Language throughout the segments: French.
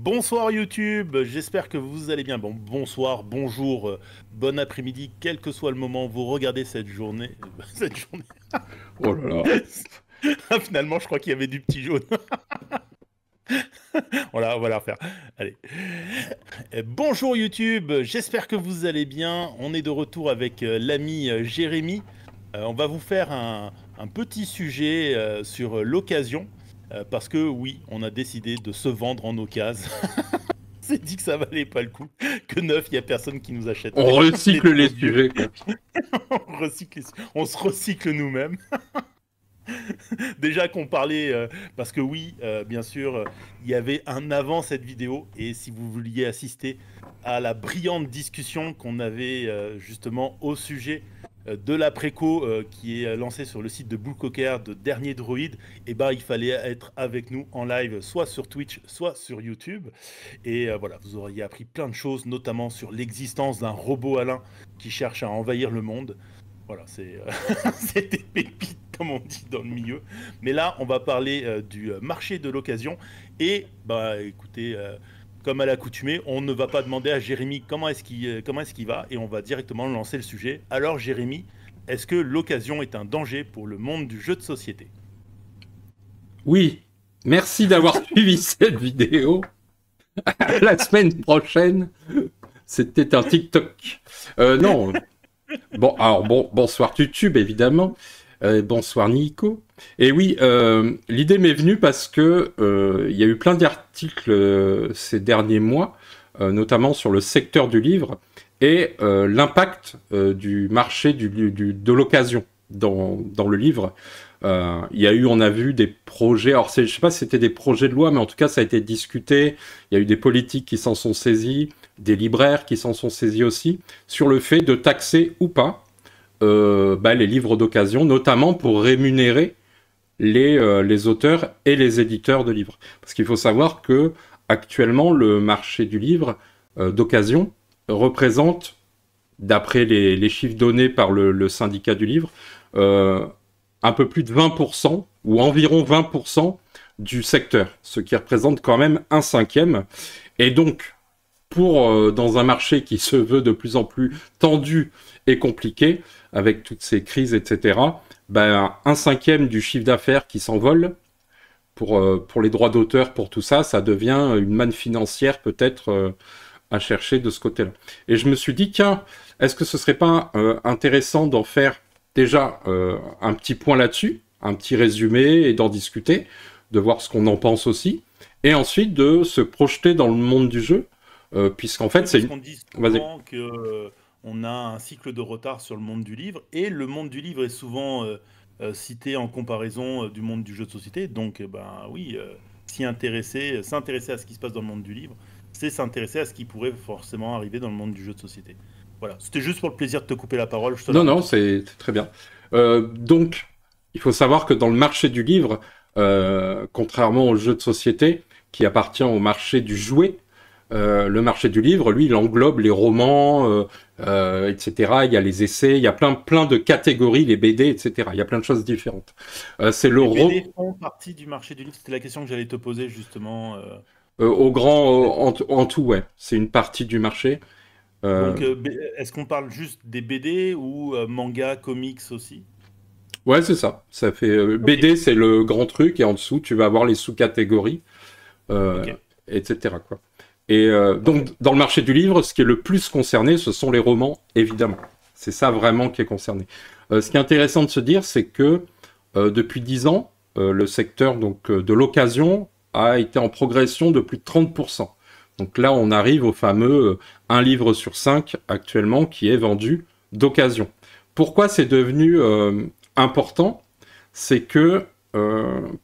Bonsoir YouTube, j'espère que vous allez bien. Bon, bonsoir, bonjour, bon après-midi, quel que soit le moment où vous regardez cette journée. Cette journée. Oh là là. Ah, finalement, je crois qu'il y avait du petit jaune. On va la refaire. Allez. Bonjour YouTube, j'espère que vous allez bien. On est de retour avec l'ami Jérémy. On va vous faire un petit sujet sur l'occasion. Parce que oui, on a décidé de se vendre en occasion. On s'est dit que ça valait pas le coup, que neuf, il y a personne qui nous On achèterait des recycle les trucs vieux. sujets, quoi. On se recycle nous-mêmes. Déjà qu'on parlait, parce que oui, bien sûr, il y avait un avant cette vidéo, et si vous vouliez assister à la brillante discussion qu'on avait justement au sujet de la préco qui est lancée sur le site de Bullcocker de Dernier Droïde, et ben il fallait être avec nous en live, soit sur Twitch, soit sur YouTube. Et voilà, vous auriez appris plein de choses, notamment sur l'existence d'un robot Alain qui cherche à envahir le monde. Voilà, c'est des pépites, comme on dit dans le milieu. Mais là, on va parler du marché de l'occasion. Et, bah, écoutez, comme à l'accoutumée, on ne va pas demander à Jérémy comment est-ce qu'il va, et on va directement lancer le sujet. Alors, Jérémy, est-ce que l'occasion est un danger pour le monde du jeu de société? Oui, merci d'avoir suivi cette vidéo. La semaine prochaine, c'était un TikTok. Non. Bon, alors bonsoir YouTube, évidemment. Bonsoir Nico. Et oui, l'idée m'est venue parce que il y a eu plein d'articles ces derniers mois, notamment sur le secteur du livre et l'impact du marché de l'occasion dans le livre. On a vu des projets, alors je sais pas si c'était des projets de loi, mais en tout cas ça a été discuté, il y a eu des politiques qui s'en sont saisis, des libraires qui s'en sont saisis aussi, sur le fait de taxer ou pas les livres d'occasion, notamment pour rémunérer les auteurs et les éditeurs de livres. Parce qu'il faut savoir que actuellement le marché du livre d'occasion représente, d'après les chiffres donnés par le syndicat du livre, euh, un peu plus de 20% ou environ 20% du secteur, ce qui représente quand même un cinquième. Et donc, dans un marché qui se veut de plus en plus tendu et compliqué, avec toutes ces crises, etc., ben, un cinquième du chiffre d'affaires qui s'envole pour les droits d'auteur, pour tout ça, ça devient une manne financière peut-être à chercher de ce côté-là. Et je me suis dit, tiens, est-ce que ce serait pas intéressant d'en faire déjà un petit point là-dessus, un petit résumé et d'en discuter, de voir ce qu'on en pense aussi, et ensuite de se projeter dans le monde du jeu, puisqu'en fait Oui, c'est parce une... qu'on dit Vas-y. souvent que on a un cycle de retard sur le monde du livre, et le monde du livre est souvent cité en comparaison du monde du jeu de société. Donc, ben oui, s'intéresser à ce qui se passe dans le monde du livre, c'est s'intéresser à ce qui pourrait forcément arriver dans le monde du jeu de société. Voilà, c'était juste pour le plaisir de te couper la parole, je te Non, l'arrête. non, c'est très bien. Donc, il faut savoir que dans le marché du livre, contrairement au jeu de société, qui appartient au marché du jouet, le marché du livre, lui, il englobe les romans, etc. Il y a les essais, il y a plein de catégories, les BD, etc. Il y a plein de choses différentes. C'est le Les ro BD font partie du marché du livre, c'était la question que j'allais te poser justement. Au Parce que grand, en tout, ouais. C'est une partie du marché. donc, Euh, est-ce qu'on parle juste des BD ou manga, comics aussi? ouais, c'est ça. Ça fait Ok, BD, c'est le grand truc, et en dessous, tu vas avoir les sous-catégories, euh, ok, etc., quoi. Et donc, parfait. dans le marché du livre, ce qui est le plus concerné, ce sont les romans, évidemment. C'est ça vraiment qui est concerné. Ce qui est intéressant de se dire, c'est que depuis 10 ans, le secteur donc, de l'occasion a été en progression de plus de 30%. Donc là, on arrive au fameux un livre sur 5 actuellement qui est vendu d'occasion. Pourquoi c'est devenu important? C'est que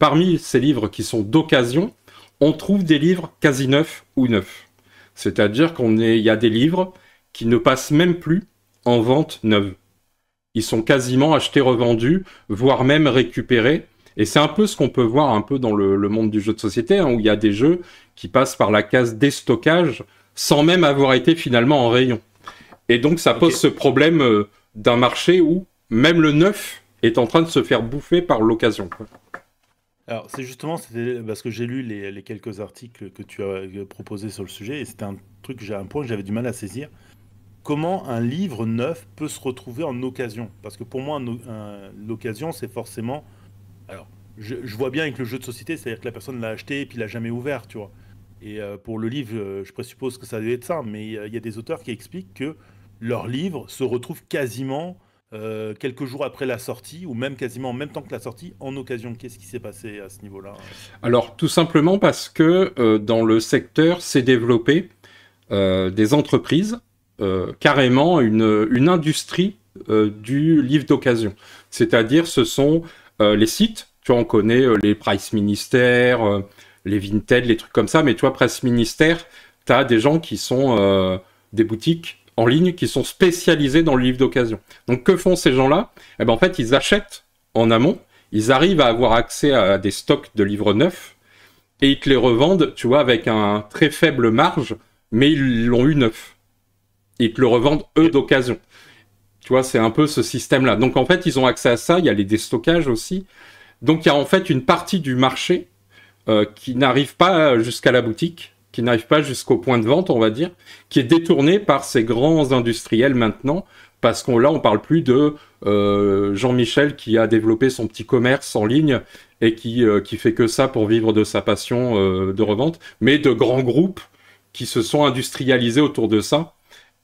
parmi ces livres qui sont d'occasion, on trouve des livres quasi neufs ou neufs. C'est-à-dire il y a des livres qui ne passent même plus en vente neuve. Ils sont quasiment achetés, revendus, voire même récupérés. Et c'est un peu ce qu'on peut voir un peu dans le monde du jeu de société, hein, où il y a des jeux qui passent par la case déstockage sans même avoir été finalement en rayon. Et donc ça Ok. pose ce problème d'un marché où même le neuf est en train de se faire bouffer par l'occasion, quoi. Alors, c'est justement, c'était parce que j'ai lu les quelques articles que tu as proposés sur le sujet, et c'était un point que j'avais du mal à saisir. Comment un livre neuf peut se retrouver en occasion? Parce que pour moi, l'occasion, c'est forcément. Alors, je vois bien avec le jeu de société, c'est-à-dire que la personne l'a acheté et puis l'a jamais ouvert, tu vois. Et pour le livre, je présuppose que ça devait être ça, mais il y a des auteurs qui expliquent que leur livre se retrouve quasiment quelques jours après la sortie, ou même quasiment en même temps que la sortie, en occasion. Qu'est-ce qui s'est passé à ce niveau-là? Alors, tout simplement parce que dans le secteur s'est développé des entreprises, carrément une industrie du livre d'occasion. C'est-à-dire, ce sont les sites, tu vois, on connaît les Price Ministère, les Vinted, les trucs comme ça, mais tu vois, Price Ministère, tu as des gens qui sont des boutiques en ligne qui sont spécialisées dans le livre d'occasion. Donc, que font ces gens-là? Eh ben, en fait, ils achètent en amont, ils arrivent à avoir accès à des stocks de livres neufs, et ils te les revendent, tu vois, avec un très faible marge, mais ils l'ont eu neuf. Et ils te le revendent, eux, Ok. d'occasion. Tu vois, c'est un peu ce système-là. Donc, en fait, ils ont accès à ça. Il y a les déstockages aussi. Donc, il y a en fait une partie du marché qui n'arrive pas jusqu'à la boutique, qui n'arrive pas jusqu'au point de vente, on va dire, qui est détournée par ces grands industriels maintenant, parce qu'on là, on parle plus de Jean-Michel qui a développé son petit commerce en ligne et qui fait que ça pour vivre de sa passion de revente, mais de grands groupes qui se sont industrialisés autour de ça,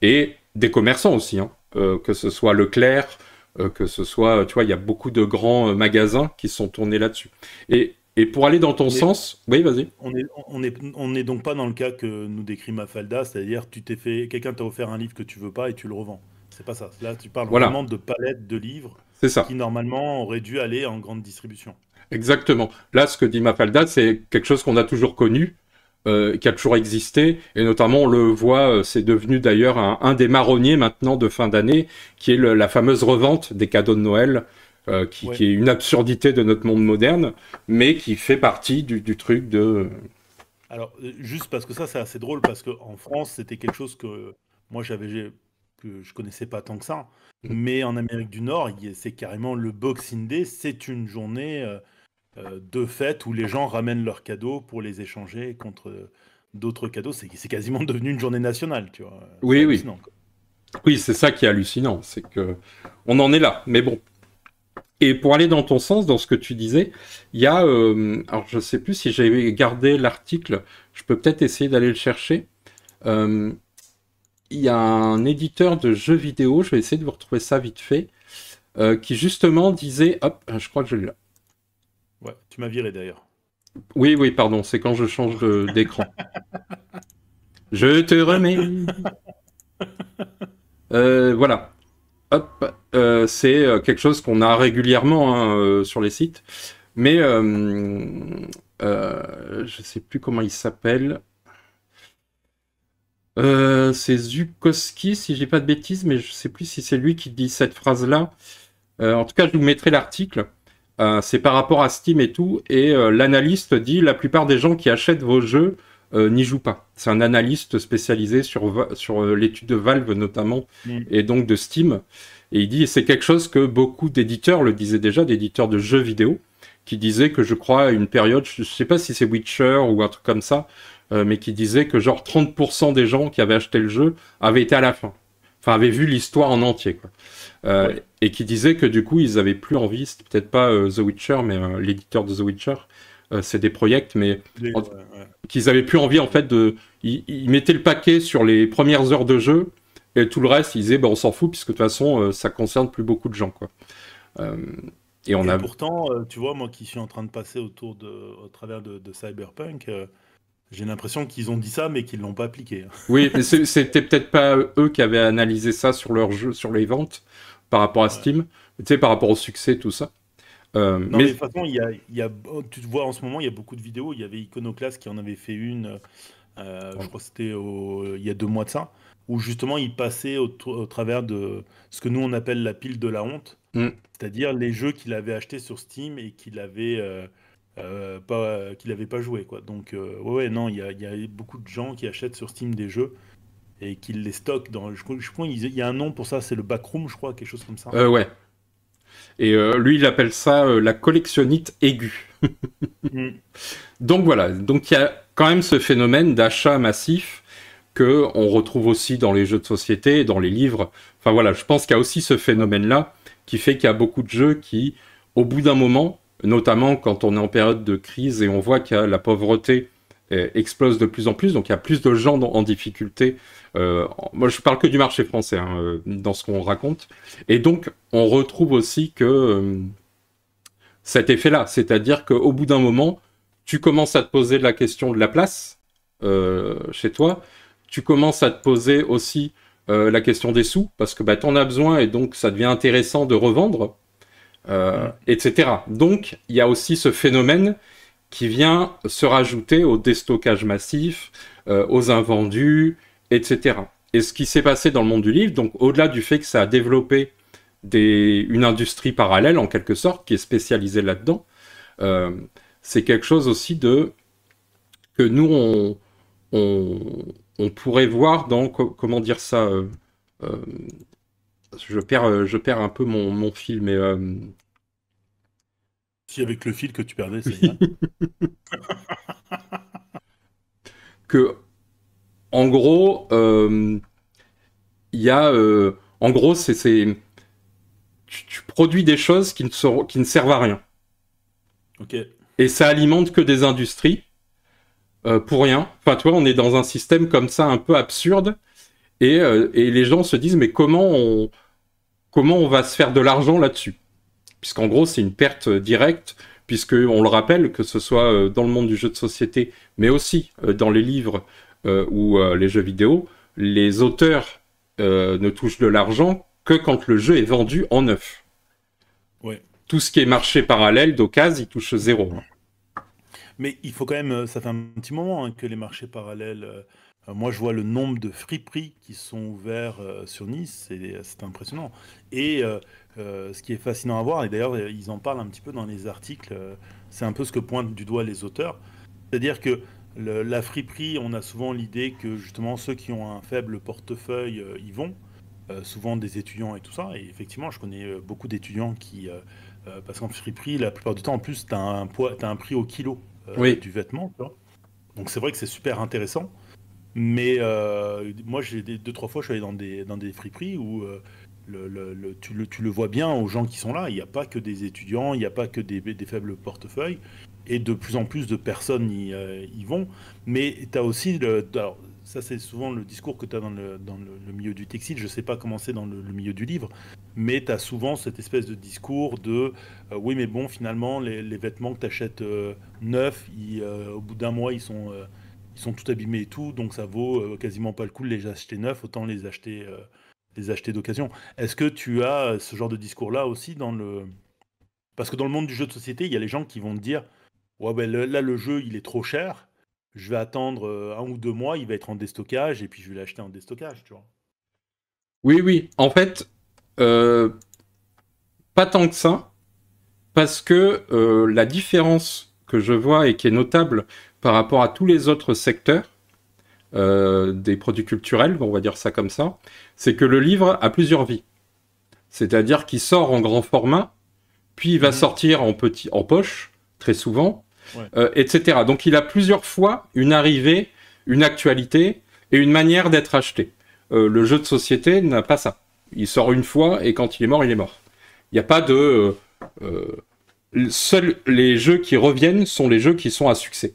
et des commerçants aussi, hein, que ce soit Leclerc, que ce soit, tu vois, il y a beaucoup de grands magasins qui sont tournés là-dessus. Et pour aller dans ton On est, sens, oui, vas-y. on est donc pas dans le cas que nous décrit Mafalda, c'est-à-dire quelqu'un t'a offert un livre que tu veux pas et tu le revends. C'est pas ça. Là, tu parles Voilà, vraiment de palettes de livres c'est ça. qui normalement auraient dû aller en grande distribution. Exactement. Là, ce que dit Mafalda, c'est quelque chose qu'on a toujours connu, qui a toujours existé, et notamment on le voit, c'est devenu d'ailleurs un des marronniers maintenant de fin d'année, qui est la fameuse revente des cadeaux de Noël, Ouais. qui est une absurdité de notre monde moderne, mais qui fait partie du truc de... Alors, juste parce que ça, c'est assez drôle, parce qu'en France, c'était quelque chose que moi, que je connaissais pas tant que ça. Mais en Amérique du Nord, c'est carrément le Boxing Day, c'est une journée de fête où les gens ramènent leurs cadeaux pour les échanger contre d'autres cadeaux. C'est quasiment devenu une journée nationale, tu vois. C'est Oui, oui. hallucinant, quoi. Oui, c'est ça qui est hallucinant, c'est que on en est là. Mais bon. Et pour aller dans ton sens, dans ce que tu disais, il y a, alors je sais plus si j'avais gardé l'article, je peux peut-être essayer d'aller le chercher. Euh, il y a un éditeur de jeux vidéo, je vais essayer de vous retrouver ça vite fait, qui justement disait, hop, je crois que je l'ai là. Ouais, tu m'as viré d'ailleurs. Oui, oui, pardon, c'est quand je change d'écran. Je te remets. Voilà. Hop, c'est quelque chose qu'on a régulièrement hein, sur les sites, mais je sais plus comment il s'appelle. C'est Zukowski, si j'ai pas de bêtises, mais je sais plus si c'est lui qui dit cette phrase-là. En tout cas, je vous mettrai l'article. C'est par rapport à Steam et tout, et l'analyste dit la plupart des gens qui achètent vos jeux n'y jouent pas. C'est un analyste spécialisé sur l'étude de Valve notamment, Mm. et donc de Steam. Et il dit, et c'est quelque chose que beaucoup d'éditeurs le disaient déjà, d'éditeurs de jeux vidéo, qui disaient que je crois à une période, je sais pas si c'est Witcher ou un truc comme ça, mais qui disait que genre 30% des gens qui avaient acheté le jeu avaient été à la fin. Enfin, avaient vu l'histoire en entier, quoi. Ouais. Et qui disait que du coup, ils avaient plus envie, c'était peut-être pas The Witcher, mais l'éditeur de The Witcher, c'est des projets, mais Ouais, en- ouais. qu'ils avaient plus envie en fait de. Ils mettaient le paquet sur les premières heures de jeu, et tout le reste, ils disaient, bah, on s'en fout, puisque de toute façon, ça concerne plus beaucoup de gens, quoi. Euh, et on Et a. pourtant, tu vois, moi qui suis en train de passer au travers de Cyberpunk, j'ai l'impression qu'ils ont dit ça, mais qu'ils l'ont pas appliqué. Oui, mais c'était peut-être pas eux qui avaient analysé ça sur leur jeu, sur les ventes, par rapport à Ouais. Steam, tu sais, par rapport au succès, tout ça. Non, mais Mais de toute façon, tu te vois en ce moment, il y a beaucoup de vidéos. Il y avait Iconoclast qui en avait fait une, je crois que c'était il y a 2 mois de ça, où justement il passait au travers de ce que nous on appelle la pile de la honte, mm, c'est-à-dire les jeux qu'il avait achetés sur Steam et qu'il avait pas joué, quoi. Donc, ouais, ouais, non, il y a beaucoup de gens qui achètent sur Steam des jeux et qui les stockent dans. Je crois qu'il y a un nom pour ça, c'est le backroom, je crois, quelque chose comme ça. ouais. Et lui, il appelle ça la collectionnite aiguë. Donc voilà, donc il y a quand même ce phénomène d'achat massif que on retrouve aussi dans les jeux de société, dans les livres. Enfin voilà, je pense qu'il y a aussi ce phénomène-là qui fait qu'il y a beaucoup de jeux qui, au bout d'un moment, notamment quand on est en période de crise et on voit que la pauvreté explose de plus en plus, donc il y a plus de gens en difficulté. Moi, je parle que du marché français dans ce qu'on raconte. Et donc, on retrouve aussi que cet effet-là, c'est-à-dire qu'au bout d'un moment, tu commences à te poser la question de la place chez toi. Tu commences à te poser aussi la question des sous, parce que t'en as besoin et donc ça devient intéressant de revendre, etc. Donc, il y a aussi ce phénomène qui vient se rajouter au déstockage massif, aux invendus, etc. Et ce qui s'est passé dans le monde du livre, donc au-delà du fait que ça a développé une industrie parallèle, en quelque sorte, qui est spécialisée là-dedans, c'est quelque chose aussi que nous, on pourrait voir dans, comment dire ça, je perds un peu mon fil, mais... Si avec le fil que tu perdais, c'est bien. Que, en gros, il y a... en gros, tu produis des choses qui ne servent à rien. Ok. Et ça alimente que des industries pour rien. Enfin, tu vois, on est dans un système comme ça un peu absurde et les gens se disent mais comment on va se faire de l'argent là-dessus? Puisqu'en gros, c'est une perte directe, puisque on le rappelle, que ce soit dans le monde du jeu de société, mais aussi dans les livres ou les jeux vidéo, les auteurs ne touchent de l'argent que quand le jeu est vendu en neuf. Ouais. Tout ce qui est marché parallèle d'occasion, ils touchent zéro. Mais il faut quand même, ça fait un petit moment que les marchés parallèles, moi je vois le nombre de friperies qui sont ouverts sur Nice, c'est impressionnant. Et ce qui est fascinant à voir, et d'ailleurs ils en parlent un petit peu dans les articles, c'est un peu ce que pointent du doigt les auteurs, c'est-à-dire que la friperie, on a souvent l'idée que justement ceux qui ont un faible portefeuille y vont, souvent des étudiants et tout ça, et effectivement je connais beaucoup d'étudiants qui... parce qu'en friperie, la plupart du temps, en plus, tu as un prix au kilo Oui. du vêtement. Tu vois. Donc c'est vrai que c'est super intéressant. Mais moi, j'ai 2-3 fois, je suis allé dans des friperies où tu le vois bien aux gens qui sont là. Il n'y a pas que des étudiants, il n'y a pas que des faibles portefeuilles. Et de plus en plus de personnes y vont. Mais tu as aussi... alors, ça, c'est souvent le discours que tu as dans le milieu du textile. Je ne sais pas comment c'est dans le milieu du livre. Mais tu as souvent cette espèce de discours de oui, mais bon, finalement, les vêtements que tu achètes neufs, au bout d'un mois, ils sont tout abîmés et tout. Donc ça vaut quasiment pas le coup de les acheter neufs, autant les acheter d'occasion. Est-ce que tu as ce genre de discours-là aussi dans le... Parce que dans le monde du jeu de société, il y a les gens qui vont te dire ouais, ben là, le jeu, il est trop cher. Je vais attendre 1 ou 2 mois, il va être en déstockage, et puis je vais l'acheter en déstockage, tu vois. Oui, oui. En fait, pas tant que ça, parce que la différence que je vois et qui est notable par rapport à tous les autres secteurs des produits culturels, on va dire ça comme ça, c'est que le livre a plusieurs vies. C'est-à-dire qu'il sort en grand format, puis il va sortir en poche, très souvent, etc. Donc il a plusieurs fois une arrivée, une actualité et une manière d'être acheté. Le jeu de société n'a pas ça. Il sort une fois et quand il est mort, il est mort. Il n'y a pas de... seuls les jeux qui reviennent sont les jeux qui sont à succès.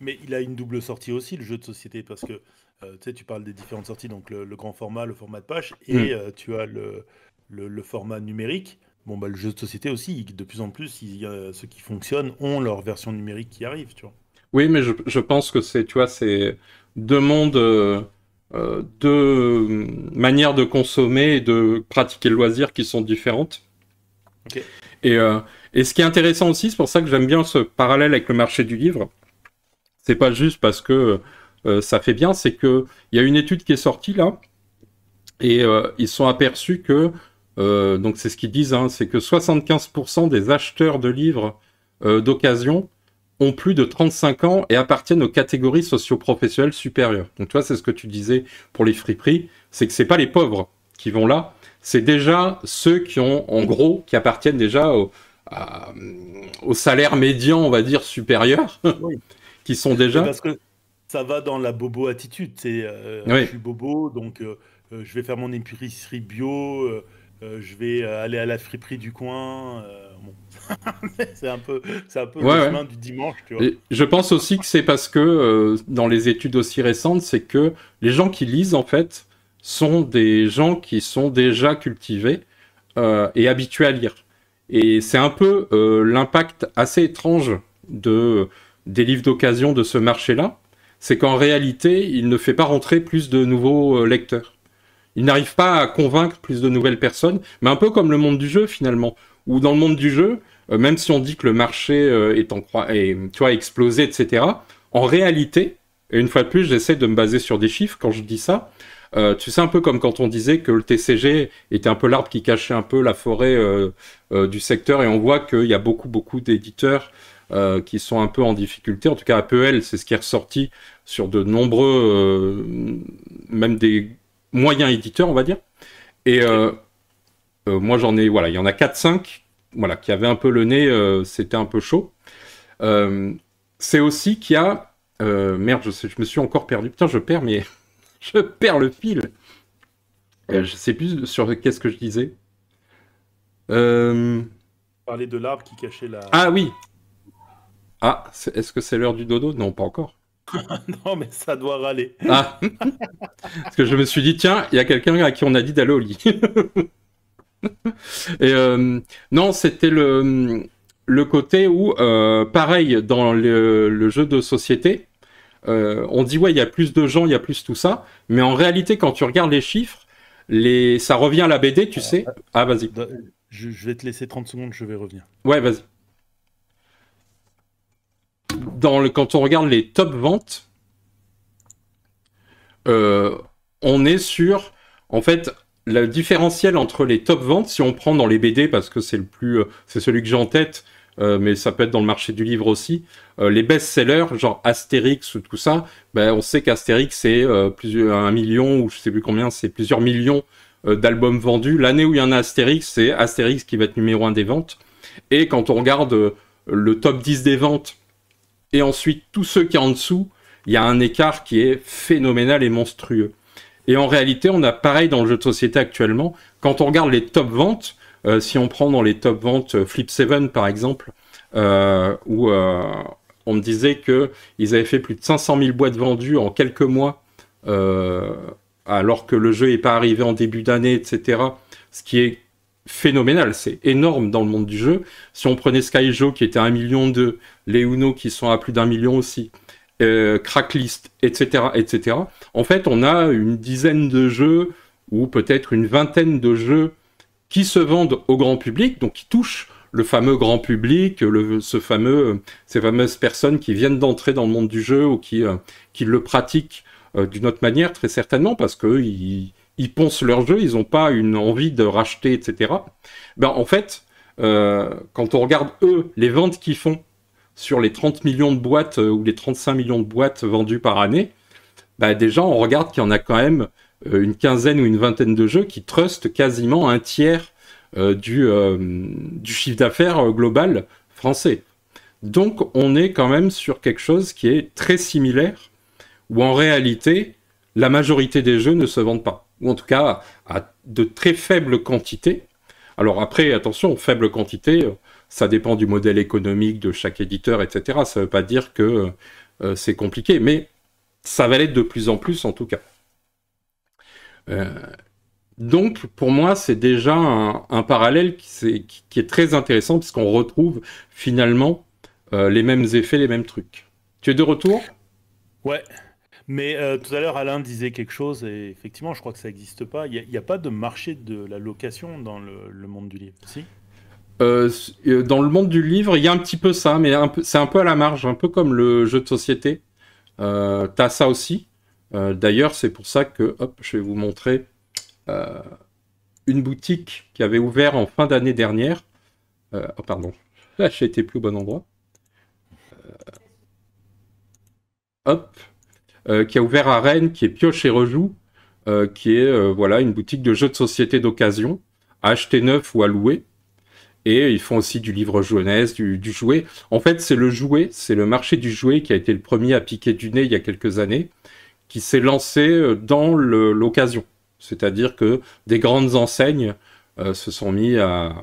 Mais il a une double sortie aussi, le jeu de société, parce que tu parles des différentes sorties, donc le grand format, le format de page, et tu as le format numérique. Bon, bah, le jeu de société aussi, de plus en plus, ceux qui fonctionnent ont leur version numérique qui arrive, tu vois. Oui, mais je pense que c'est deux mondes, deux manières de consommer et de pratiquer le loisir qui sont différentes. Ok. Et ce qui est intéressant aussi, c'est pour ça que j'aime bien ce parallèle avec le marché du livre, c'est pas juste parce que ça fait bien, c'est qu'il y a une étude qui est sortie là, et ils sont aperçus que, donc c'est ce qu'ils disent, c'est que 75% des acheteurs de livres d'occasion ont plus de 35 ans et appartiennent aux catégories socio-professionnelles supérieures. Donc toi, c'est ce que tu disais pour les friperies, c'est que c'est pas les pauvres qui vont là, c'est déjà ceux qui ont, en gros, qui appartiennent déjà au salaire médian, on va dire, supérieur, Oui. qui sont déjà... Parce que ça va dans la bobo attitude. C'est, je Oui, suis bobo, donc je vais faire mon épicerie bio, je vais aller à la friperie du coin. Bon. C'est un peu ouais, le ouais. chemin du dimanche, tu vois. Et je pense aussi que c'est parce que, dans les études aussi récentes, c'est que les gens qui lisent, en fait, sont des gens qui sont déjà cultivés et habitués à lire. Et c'est un peu l'impact assez étrange des livres d'occasion de ce marché-là, c'est qu'en réalité, il ne fait pas rentrer plus de nouveaux lecteurs. Il n'arrive pas à convaincre plus de nouvelles personnes, mais un peu comme le monde du jeu finalement, où dans le monde du jeu, même si on dit que le marché tu vois, explosé, etc., en réalité, et une fois de plus, j'essaie de me baser sur des chiffres quand je dis ça, tu sais, un peu comme quand on disait que le TCG était un peu l'arbre qui cachait un peu la forêt du secteur, et on voit qu'il y a beaucoup, beaucoup d'éditeurs qui sont un peu en difficulté. En tout cas, APL, c'est ce qui est ressorti sur de nombreux, même des moyens éditeurs, on va dire. Et moi, j'en ai, voilà, il y en a 4-5 voilà, qui avaient un peu le nez, c'était un peu chaud. C'est aussi qu'il y a... merde, je me suis encore perdu. Putain, je perds, mais je perds le fil. Je sais plus sur qu'est-ce que je disais. Parler de l'arbre qui cachait la. Ah oui. Ah, est-ce que c'est l'heure du dodo? Non, pas encore. Non, mais ça doit râler. Ah, parce que je me suis dit, tiens, il y a quelqu'un à qui on a dit d'aller au lit. Et non, c'était le côté où, pareil, dans le jeu de société, on dit, ouais, il y a plus de gens, il y a plus tout ça, mais en réalité, quand tu regardes les chiffres, ça revient à la BD, tu sais. Ah, vas-y. Je vais te laisser 30 secondes, je vais revenir. Ouais, vas-y. Quand on regarde les top ventes, euh, on est sur, en fait, le différentiel entre les top ventes, si on prend dans les BD, parce que c'est celui que j'ai en tête, mais ça peut être dans le marché du livre aussi, les best-sellers, genre Astérix ou tout ça, ben, on sait qu'Astérix, c'est 1 million, ou je sais plus combien, c'est plusieurs millions d'albums vendus. L'année où il y en a Astérix, c'est Astérix qui va être numéro 1 des ventes. Et quand on regarde le top 10 des ventes, et ensuite tous ceux qui sont en dessous, il y a un écart qui est phénoménal et monstrueux. Et en réalité, on a pareil dans le jeu de société actuellement. Quand on regarde les top ventes, si on prend dans les top ventes Flip 7 par exemple, où on me disait qu'ils avaient fait plus de 500 000 boîtes vendues en quelques mois, alors que le jeu n'est pas arrivé en début d'année, etc. Ce qui est phénoménal, c'est énorme dans le monde du jeu. Si on prenait Skyjo qui était à 1,2 million, les Uno qui sont à plus d'1 million aussi, Cracklist, etc., etc. En fait, on a une dizaine de jeux ou peut-être une vingtaine de jeux qui se vendent au grand public, donc qui touchent le fameux grand public, ces fameuses personnes qui viennent d'entrer dans le monde du jeu ou qui le pratiquent d'une autre manière, très certainement, parce qu'ils poncent leur jeu, ils n'ont pas une envie de racheter, etc. Ben, en fait, quand on regarde, eux, les ventes qu'ils font sur les 30 millions de boîtes ou les 35 millions de boîtes vendues par année, bah déjà, on regarde qu'il y en a quand même une quinzaine ou une vingtaine de jeux qui trustent quasiment un tiers du chiffre d'affaires global français. Donc, on est quand même sur quelque chose qui est très similaire, où en réalité, la majorité des jeux ne se vendent pas. Ou en tout cas, à de très faibles quantités. Alors après, attention, faible quantité, ça dépend du modèle économique de chaque éditeur, etc. Ça ne veut pas dire que c'est compliqué, mais ça va l'être de plus en plus en tout cas. Donc pour moi, c'est déjà un parallèle qui est très intéressant, parce qu'on retrouve finalement les mêmes effets, les mêmes trucs. Tu es de retour? Ouais, mais tout à l'heure, Alain disait quelque chose, et effectivement, je crois que ça n'existe pas. Il n'y a pas de marché de la location dans le monde du livre, si? Dans le monde du livre, il y a un petit peu ça, mais c'est un peu à la marge, un peu comme le jeu de société. T'as ça aussi. D'ailleurs, c'est pour ça que, hop, je vais vous montrer une boutique qui avait ouvert en fin d'année dernière. Oh, pardon, là, j'ai été plus au bon endroit. Hop, qui a ouvert à Rennes, qui est Pioche et Rejoue. qui est voilà une boutique de jeux de société d'occasion, à acheter neuf ou à louer. Et ils font aussi du livre jeunesse, du jouet. En fait, c'est le jouet, c'est le marché du jouet qui a été le premier à piquer du nez il y a quelques années, qui s'est lancé dans l'occasion. C'est-à-dire que des grandes enseignes se sont mis à...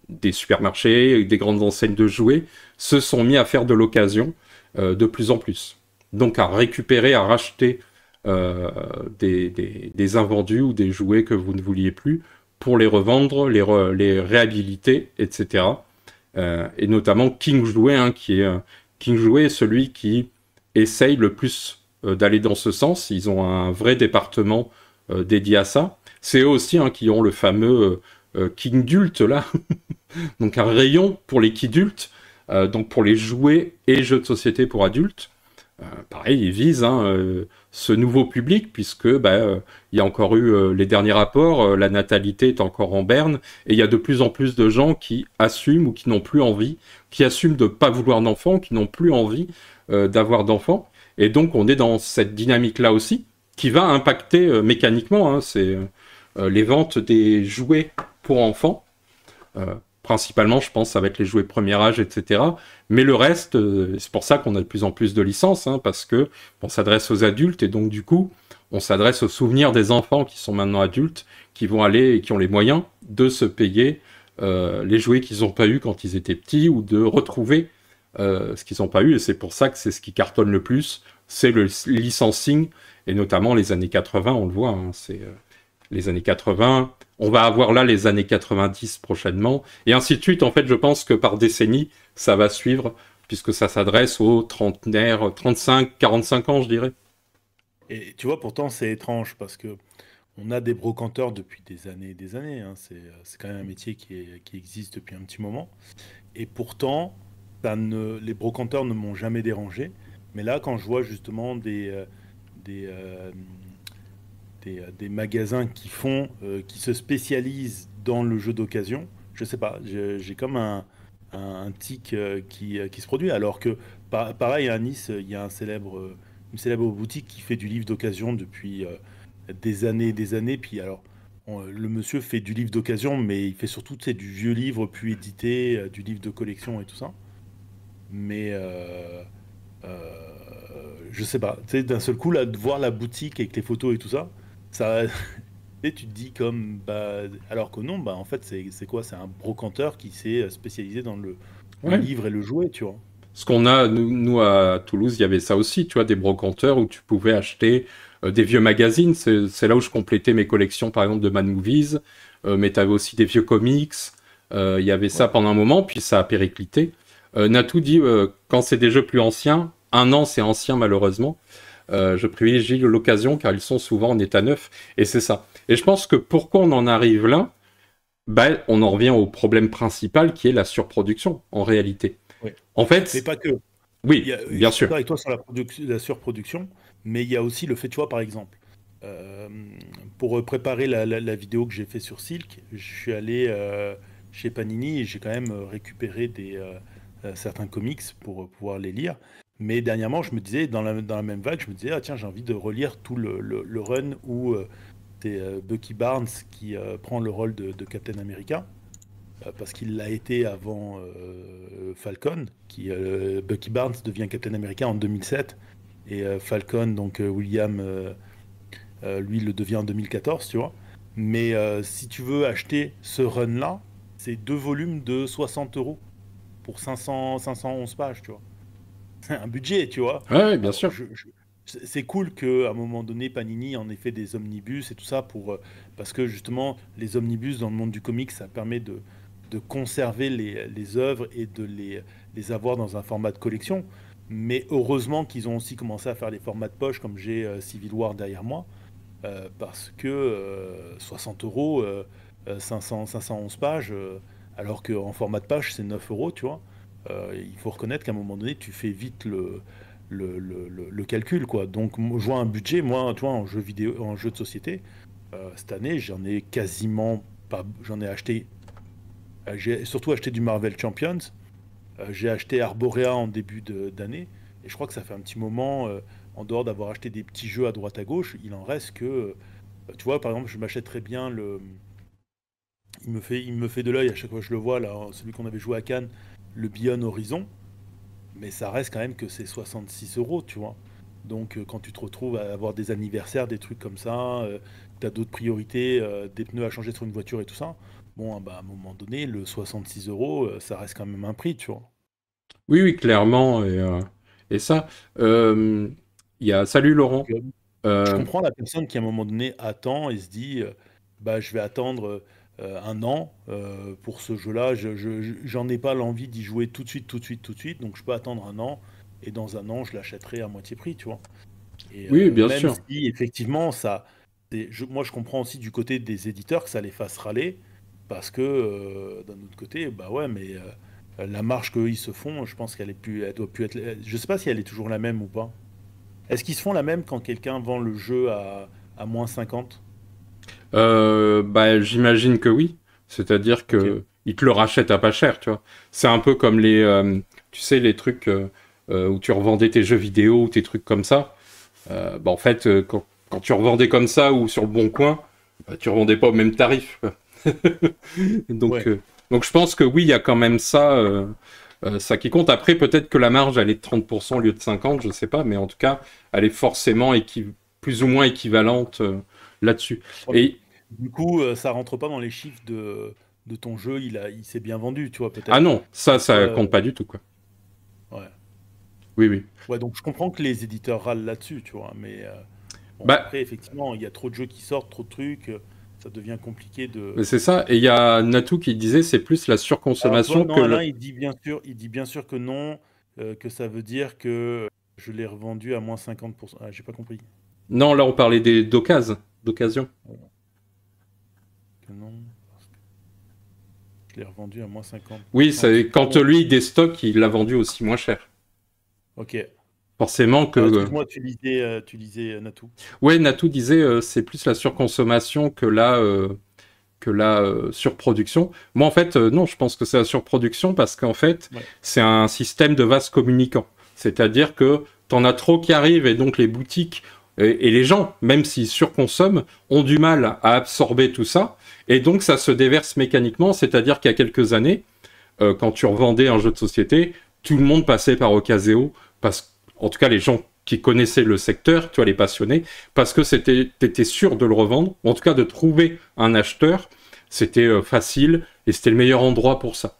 Des supermarchés, des grandes enseignes de jouets, se sont mis à faire de l'occasion de plus en plus. Donc à récupérer, à racheter des invendus ou des jouets que vous ne vouliez plus pour les revendre, les réhabiliter, etc. Et notamment King Jouet, hein, qui est King Jouet est celui qui essaye le plus d'aller dans ce sens. Ils ont un vrai département dédié à ça. C'est eux aussi hein, qui ont le fameux King Dult là, donc un rayon pour les kidultes, donc pour les jouets et jeux de société pour adultes. Pareil, ils visent hein, ce nouveau public, puisque il y a encore eu les derniers rapports, la natalité est encore en berne, et il y a de plus en plus de gens qui assument ou qui n'ont plus envie, qui assument de ne pas vouloir d'enfants, qui n'ont plus envie d'avoir d'enfants. Et donc on est dans cette dynamique-là aussi, qui va impacter mécaniquement, hein, c'est les ventes des jouets pour enfants. Principalement, je pense, ça va être les jouets premier âge, etc. Mais le reste, c'est pour ça qu'on a de plus en plus de licences, hein, parce que on s'adresse aux adultes et donc du coup, on s'adresse aux souvenirs des enfants qui sont maintenant adultes, qui vont aller et qui ont les moyens de se payer les jouets qu'ils n'ont pas eu quand ils étaient petits ou de retrouver ce qu'ils n'ont pas eu. Et c'est pour ça que c'est ce qui cartonne le plus, c'est le licensing et notamment les années 80, on le voit, hein, c'est les années 80. On va avoir là les années 90 prochainement, et ainsi de suite. En fait, je pense que par décennie, ça va suivre, puisque ça s'adresse aux trentenaires, 35, 45 ans, je dirais. Et tu vois, pourtant, c'est étrange parce que on a des brocanteurs depuis des années et des années, hein. C'est quand même un métier qui existe depuis un petit moment. Et pourtant, les brocanteurs ne m'ont jamais dérangé. Mais là, quand je vois justement des, euh, des magasins qui se spécialisent dans le jeu d'occasion, je sais pas, j'ai comme un tic qui se produit. Alors que, pareil, à Nice, il y a une célèbre boutique qui fait du livre d'occasion depuis des années et des années. Puis alors, le monsieur fait du livre d'occasion, mais il fait surtout, tu sais, du vieux livre, puis édité, du livre de collection et tout ça. Mais je sais pas, tu sais, d'un seul coup, là, de voir la boutique avec les photos et tout ça, ça, et tu te dis comme, bah, alors que non, bah, en fait, c'est quoi? C'est un brocanteur qui s'est spécialisé dans le Ouais. livre et le jouet, tu vois. Ce qu'on a, nous, à Toulouse, il y avait ça aussi, tu vois, des brocanteurs où tu pouvais acheter des vieux magazines. C'est là où je complétais mes collections, par exemple, de Mad Movies. Mais tu avais aussi des vieux comics. Il y avait ça Ouais. pendant un moment, puis ça a périclité. Natou dit, quand c'est des jeux plus anciens, un an c'est ancien malheureusement, je privilégie l'occasion car ils sont souvent en état neuf. Et c'est ça. Et je pense que pourquoi on en arrive là, ben, on en revient au problème principal qui est la surproduction en réalité. Ouais. En Mais fait, pas que. oui, Je bien suis sûr. d'accord avec toi sur la surproduction, mais il y a aussi le fait, tu vois, par exemple, euh, pour préparer la vidéo que j'ai fait sur Silk, je suis allé chez Panini et j'ai quand même récupéré certains comics pour pouvoir les lire. Mais dernièrement, je me disais, dans la même vague, je me disais, ah tiens, j'ai envie de relire tout le run où c'est Bucky Barnes qui prend le rôle de Captain America. Parce qu'il l'a été avant Falcon, Bucky Barnes devient Captain America en 2007, et Falcon, donc William, lui, le devient en 2014, tu vois. Mais si tu veux acheter ce run-là, c'est deux volumes de 60 euros pour 511 pages, tu vois. C'est un budget, tu vois. Ouais, ouais, bien Alors, sûr. c'est cool qu'à un moment donné, Panini en ait fait des omnibus et tout ça parce que justement, les omnibus dans le monde du comics, ça permet de conserver les œuvres et de les avoir dans un format de collection. Mais heureusement qu'ils ont aussi commencé à faire les formats de poche, comme j'ai Civil War derrière moi, parce que 60 euros, 511 pages, alors qu'en format de page, c'est 9 euros, tu vois. Il faut reconnaître qu'à un moment donné, tu fais vite le calcul, quoi. Donc, je vois un budget, moi, tu vois, en jeu vidéo, en jeu de société, cette année, j'en ai quasiment pas, j'en ai acheté, j'ai surtout acheté du Marvel Champions, j'ai acheté Arborea en début d'année, et je crois que ça fait un petit moment, en dehors d'avoir acheté des petits jeux à droite à gauche, il en reste que Tu vois, par exemple, je m'achèterais bien le. Il me fait de l'œil à chaque fois que je le vois, là, celui qu'on avait joué à Cannes, le Beyond Horizon, mais ça reste quand même que c'est 66 euros, tu vois. Donc quand tu te retrouves à avoir des anniversaires, des trucs comme ça, tu as d'autres priorités, des pneus à changer sur une voiture et tout ça, bon, bah, à un moment donné, le 66 euros, ça reste quand même un prix, tu vois. Oui, oui, clairement. Et ça, euh, il y a... Salut Laurent. Donc, je Euh, comprends la personne qui à un moment donné attend et se dit, bah, je vais attendre un an pour ce jeu-là, j'en ai pas l'envie d'y jouer tout de suite, tout de suite, tout de suite, donc je peux attendre un an, et dans un an, je l'achèterai à moitié prix, tu vois. Et oui, bien même sûr. si effectivement, moi je comprends aussi du côté des éditeurs que ça les fasse râler, parce que d'un autre côté, bah ouais, mais la marge qu'eux ils se font, je pense elle doit plus être. Je sais pas si elle est toujours la même ou pas. Est-ce qu'ils se font la même quand quelqu'un vend le jeu à moins 50? Bah, j'imagine que oui. C'est-à-dire Ok. que ils te le rachètent à pas cher, tu vois. C'est un peu comme les, tu sais, les trucs où tu revendais tes jeux vidéo ou tes trucs comme ça. Bah, en fait, quand tu revendais comme ça ou sur le bon coin, bah, tu revendais pas au même tarif, quoi. donc, Ouais. euh, donc je pense que oui, il y a quand même ça, ça qui compte. Après, peut-être que la marge, elle est de 30% au lieu de 50, je sais pas, mais en tout cas, elle est forcément plus ou moins équivalente là-dessus. Ouais, mais Et du coup, ça rentre pas dans les chiffres de ton jeu, il s'est bien vendu, tu vois, ah peut-être. non, Des fois, ça compte pas du tout, quoi. ouais. Oui, oui. Ouais, donc je comprends que les éditeurs râlent là-dessus, tu vois, mais bon, Bah, après, effectivement, il y a trop de jeux qui sortent, trop de trucs, ça devient compliqué mais de. c'est ça. Et il y a Natou qui disait c'est plus la Alors, tu vois, surconsommation que non, Alain, le. il dit bien sûr que non, que ça veut dire que je l'ai revendu à moins 50%. Ah, j'ai pas compris. Non, là on parlait d'occasion. Voilà. Que non, parce que je l'ai revendu à moins Oui, 50%. c'est quand Pardon. lui il déstocke, il l'a vendu aussi moins cher. Ok. Forcément que. Excuse-moi, tu lisais Natou. Ouais, Natou disait c'est plus la surconsommation que la surproduction. Moi, en fait, non, je pense que c'est la surproduction parce qu'en fait, Ouais. c'est un système de vase communicant. C'est-à-dire que t'en as trop qui arrivent et donc les boutiques et les gens, même s'ils surconsomment, ont du mal à absorber tout ça. Et donc, ça se déverse mécaniquement. C'est-à-dire qu'il y a quelques années, quand tu revendais un jeu de société, tout le monde passait par Ocaseo, parce en tout cas les gens qui connaissaient le secteur, tu vois, les passionnés, parce que t'étais sûr de le revendre, ou en tout cas de trouver un acheteur, c'était facile et c'était le meilleur endroit pour ça.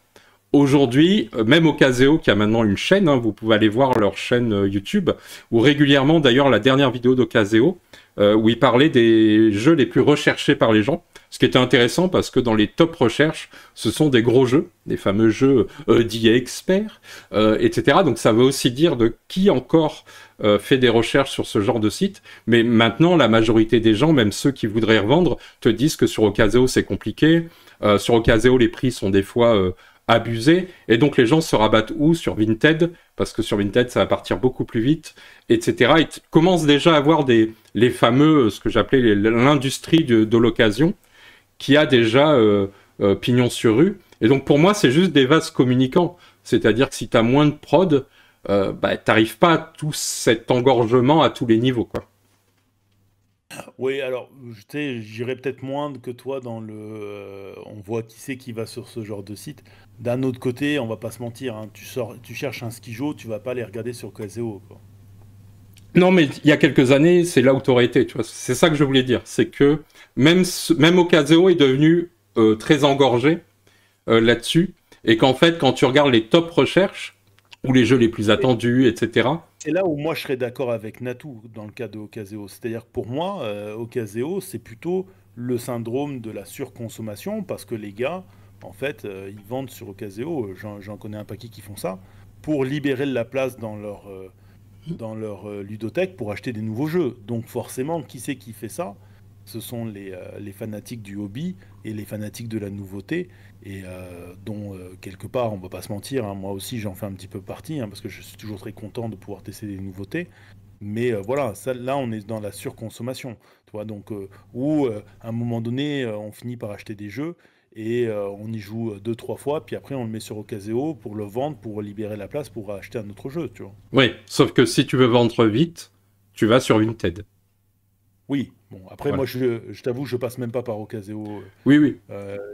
Aujourd'hui, même Ocaseo, qui a maintenant une chaîne, hein, vous pouvez aller voir leur chaîne YouTube, où régulièrement, d'ailleurs, la dernière vidéo d'Ocaseo, où il parlait des jeux les plus recherchés par les gens, ce qui était intéressant parce que dans les top recherches, ce sont des gros jeux, des fameux jeux d'IA experts, etc. Donc ça veut aussi dire de qui encore fait des recherches sur ce genre de site. Mais maintenant, la majorité des gens, même ceux qui voudraient revendre, te disent que sur Ocaseo, c'est compliqué. Sur Ocaseo, les prix sont des fois abusés. Et donc les gens se rabattent où? Sur Vinted, parce que sur Vinted, ça va partir beaucoup plus vite, etc. Ils commencent déjà à avoir les fameux, ce que j'appelais l'industrie de l'occasion, qui a déjà pignon sur rue. Et donc pour moi, c'est juste des vases communicants. C'est-à-dire que si tu as moins de prod, bah, t'arrives pas à tout cet engorgement à tous les niveaux, quoi. Oui, alors, tu sais, j'irais peut-être moins que toi dans le. On voit qui c'est qui va sur ce genre de site. D'un autre côté, on va pas se mentir, hein, tu cherches un skijo, tu vas pas aller regarder sur Caseo, quoi. Non, mais il y a quelques années, c'est là où tu aurais été. Tu vois. C'est ça que je voulais dire. C'est que même Ocaseo est devenu très engorgé là-dessus. Et qu'en fait, quand tu regardes les top recherches, ou les jeux les plus Et attendus, etc., c'est là où moi je serais d'accord avec Natou dans le cas de Ocaseo. C'est-à-dire que pour moi, Ocaseo, c'est plutôt le syndrome de la surconsommation parce que les gars, en fait, ils vendent sur Ocaseo, j'en connais un paquet qui font ça, pour libérer de la place dans leur ludothèque pour acheter des nouveaux jeux. Donc forcément, qui c'est qui fait ça? Ce sont les fanatiques du hobby et les fanatiques de la nouveauté, et dont quelque part, on va pas se mentir, hein, moi aussi j'en fais un petit peu partie, hein, parce que je suis toujours très content de pouvoir tester des nouveautés. Mais voilà, ça, là on est dans la surconsommation, tu vois, donc où à un moment donné, on finit par acheter des jeux et on y joue deux, trois fois, puis après on le met sur Ocaseo pour le vendre, pour libérer la place pour acheter un autre jeu, tu vois. oui. Sauf que si tu veux vendre vite, tu vas sur Vinted. Oui, bon, après, Voilà. moi, je t'avoue, je passe même pas par Ocaseo. Oui, oui.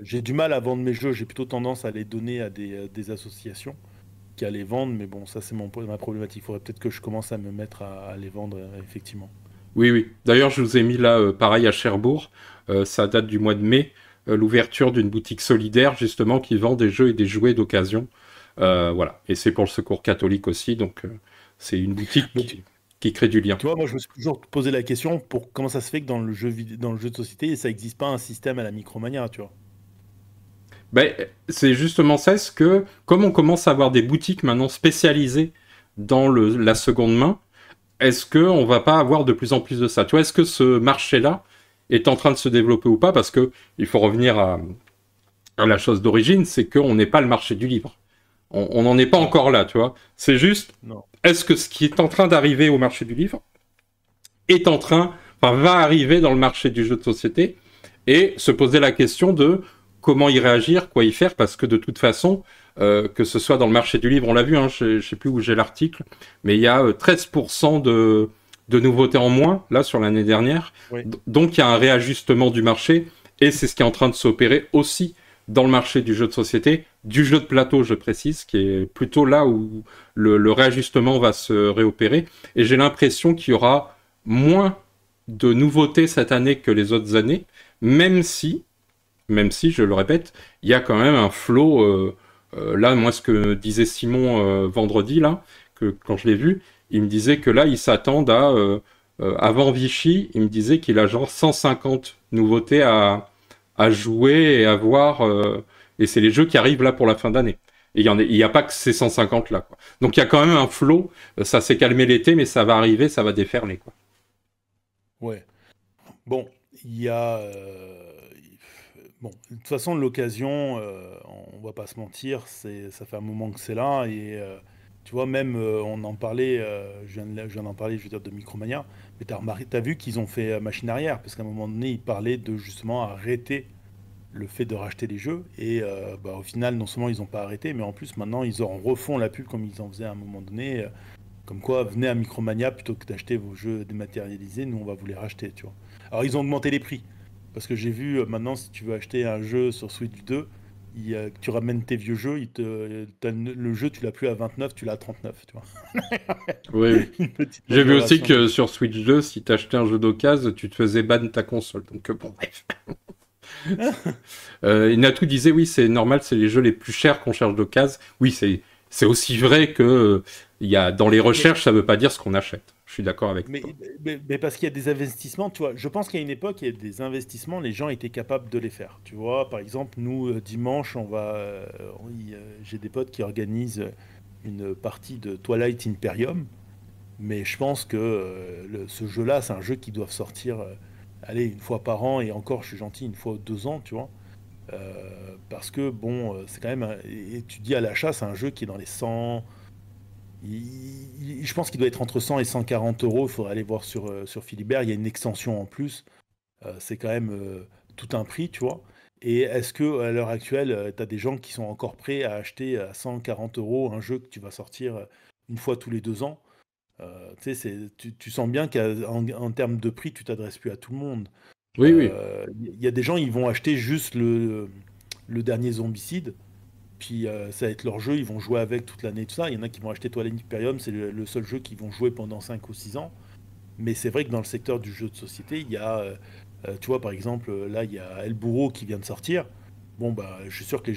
J'ai du mal à vendre mes jeux, j'ai plutôt tendance à les donner à des associations qui à les vendre, mais bon, ça, c'est ma problématique. Il faudrait peut-être que je commence à me mettre à les vendre, effectivement. Oui, oui. D'ailleurs, je vous ai mis là, pareil, à Cherbourg. Ça date du mois de mai. L'ouverture d'une boutique solidaire, justement, qui vend des jeux et des jouets d'occasion. Voilà. Et c'est pour le Secours catholique aussi. Donc, c'est une boutique Mais qui crée du lien. tu vois, moi, je me suis toujours posé la question pour comment ça se fait que dans le jeu de société, ça n'existe pas un système à la Micromania, tu vois. Ben, c'est justement ça, est-ce que, comme on commence à avoir des boutiques maintenant spécialisées dans la seconde main, est-ce qu'on va pas avoir de plus en plus de ça? Tu vois, est-ce que ce marché-là est en train de se développer ou pas? Parce que il faut revenir à la chose d'origine, c'est qu'on n'est pas le marché du livre. On n'en est pas Non, encore là, tu vois. C'est juste, non. est-ce que ce qui est en train d'arriver au marché du livre est en train, enfin, va arriver dans le marché du jeu de société et se poser la question de comment y réagir, quoi y faire, parce que de toute façon, que ce soit dans le marché du livre, on l'a vu, hein, je ne sais plus où j'ai l'article, mais il y a 13% de nouveautés en moins, là, sur l'année dernière. Oui. Donc, il y a un réajustement du marché, et c'est ce qui est en train de s'opérer aussi dans le marché du jeu de société, du jeu de plateau, je précise, qui est plutôt là où le réajustement va se réopérer. Et j'ai l'impression qu'il y aura moins de nouveautés cette année que les autres années, même si, je le répète, il y a quand même un flot. Là, moi, ce que disait Simon vendredi, là, que quand je l'ai vu, il me disait que là, ils s'attendent à. Avant Vichy, il me disait qu'il a genre 150 nouveautés à jouer et à voir. Et c'est les jeux qui arrivent là pour la fin d'année. Et il y a pas que ces 150 là, quoi. Donc il y a quand même un flot. Ça s'est calmé l'été, mais ça va arriver, ça va déferler, quoi. Ouais. Bon, il y a. Bon, de toute façon, l'occasion, on va pas se mentir, ça fait un moment que c'est là. Et tu vois, même, on en parlait, je viens d'en parler, je veux dire, de Micromania. Mais t'as vu qu'ils ont fait machine arrière, parce qu'à un moment donné, ils parlaient de justement arrêter le fait de racheter les jeux. Et bah, au final, non seulement ils n'ont pas arrêté, mais en plus, maintenant, ils en refont la pub comme ils en faisaient à un moment donné. Comme quoi, venez à Micromania plutôt que d'acheter vos jeux dématérialisés, nous on va vous les racheter, tu vois. Alors ils ont augmenté les prix. Parce que j'ai vu maintenant, si tu veux acheter un jeu sur Switch 2, tu ramènes tes vieux jeux, le jeu tu l'as plus à 29, tu l'as à 39, tu vois. Oui, oui. Une petite J'ai vu aussi majoration de que prix. sur Switch 2, si t'achetais un jeu d'occasion, tu te faisais ban ta console. Donc bon, bref. Inatou disait oui, c'est normal, c'est les jeux les plus chers qu'on cherche d'occasion. Oui, c'est aussi vrai que il y a dans les Mais, recherches, ça veut pas dire ce qu'on achète. Je suis d'accord avec toi. mais parce qu'il y a des investissements, tu vois. Je pense qu'à une époque, il y a des investissements, les gens étaient capables de les faire. Tu vois, par exemple, nous, dimanche, j'ai des potes qui organisent une partie de Twilight Imperium. Mais je pense que ce jeu-là, c'est un jeu qui doit sortir, allez, une fois par an, et encore, je suis gentil, une fois ou 2 ans, tu vois. Parce que, bon, c'est quand même, et tu dis à l'achat, c'est un jeu qui est dans les 100. Je pense qu'il doit être entre 100 et 140 euros. Il faudrait aller voir sur Philibert. Il y a une extension en plus. C'est quand même tout un prix, tu vois. Et est-ce que à l'heure actuelle, tu as des gens qui sont encore prêts à acheter à 140 euros un jeu que tu vas sortir une fois tous les 2 ans? Tu sais, tu sens bien qu'en termes de prix, tu t'adresses plus à tout le monde. Oui, oui. Il y a des gens, ils vont acheter juste le dernier Zombicide, puis ça va être leur jeu, ils vont jouer avec toute l'année, tout ça. Il y en a qui vont acheter Twilight Imperium, c'est le seul jeu qu'ils vont jouer pendant 5 ou 6 ans. Mais c'est vrai que dans le secteur du jeu de société, il y a, tu vois, par exemple, là, il y a El Burro qui vient de sortir. Bon, bah, je suis sûr que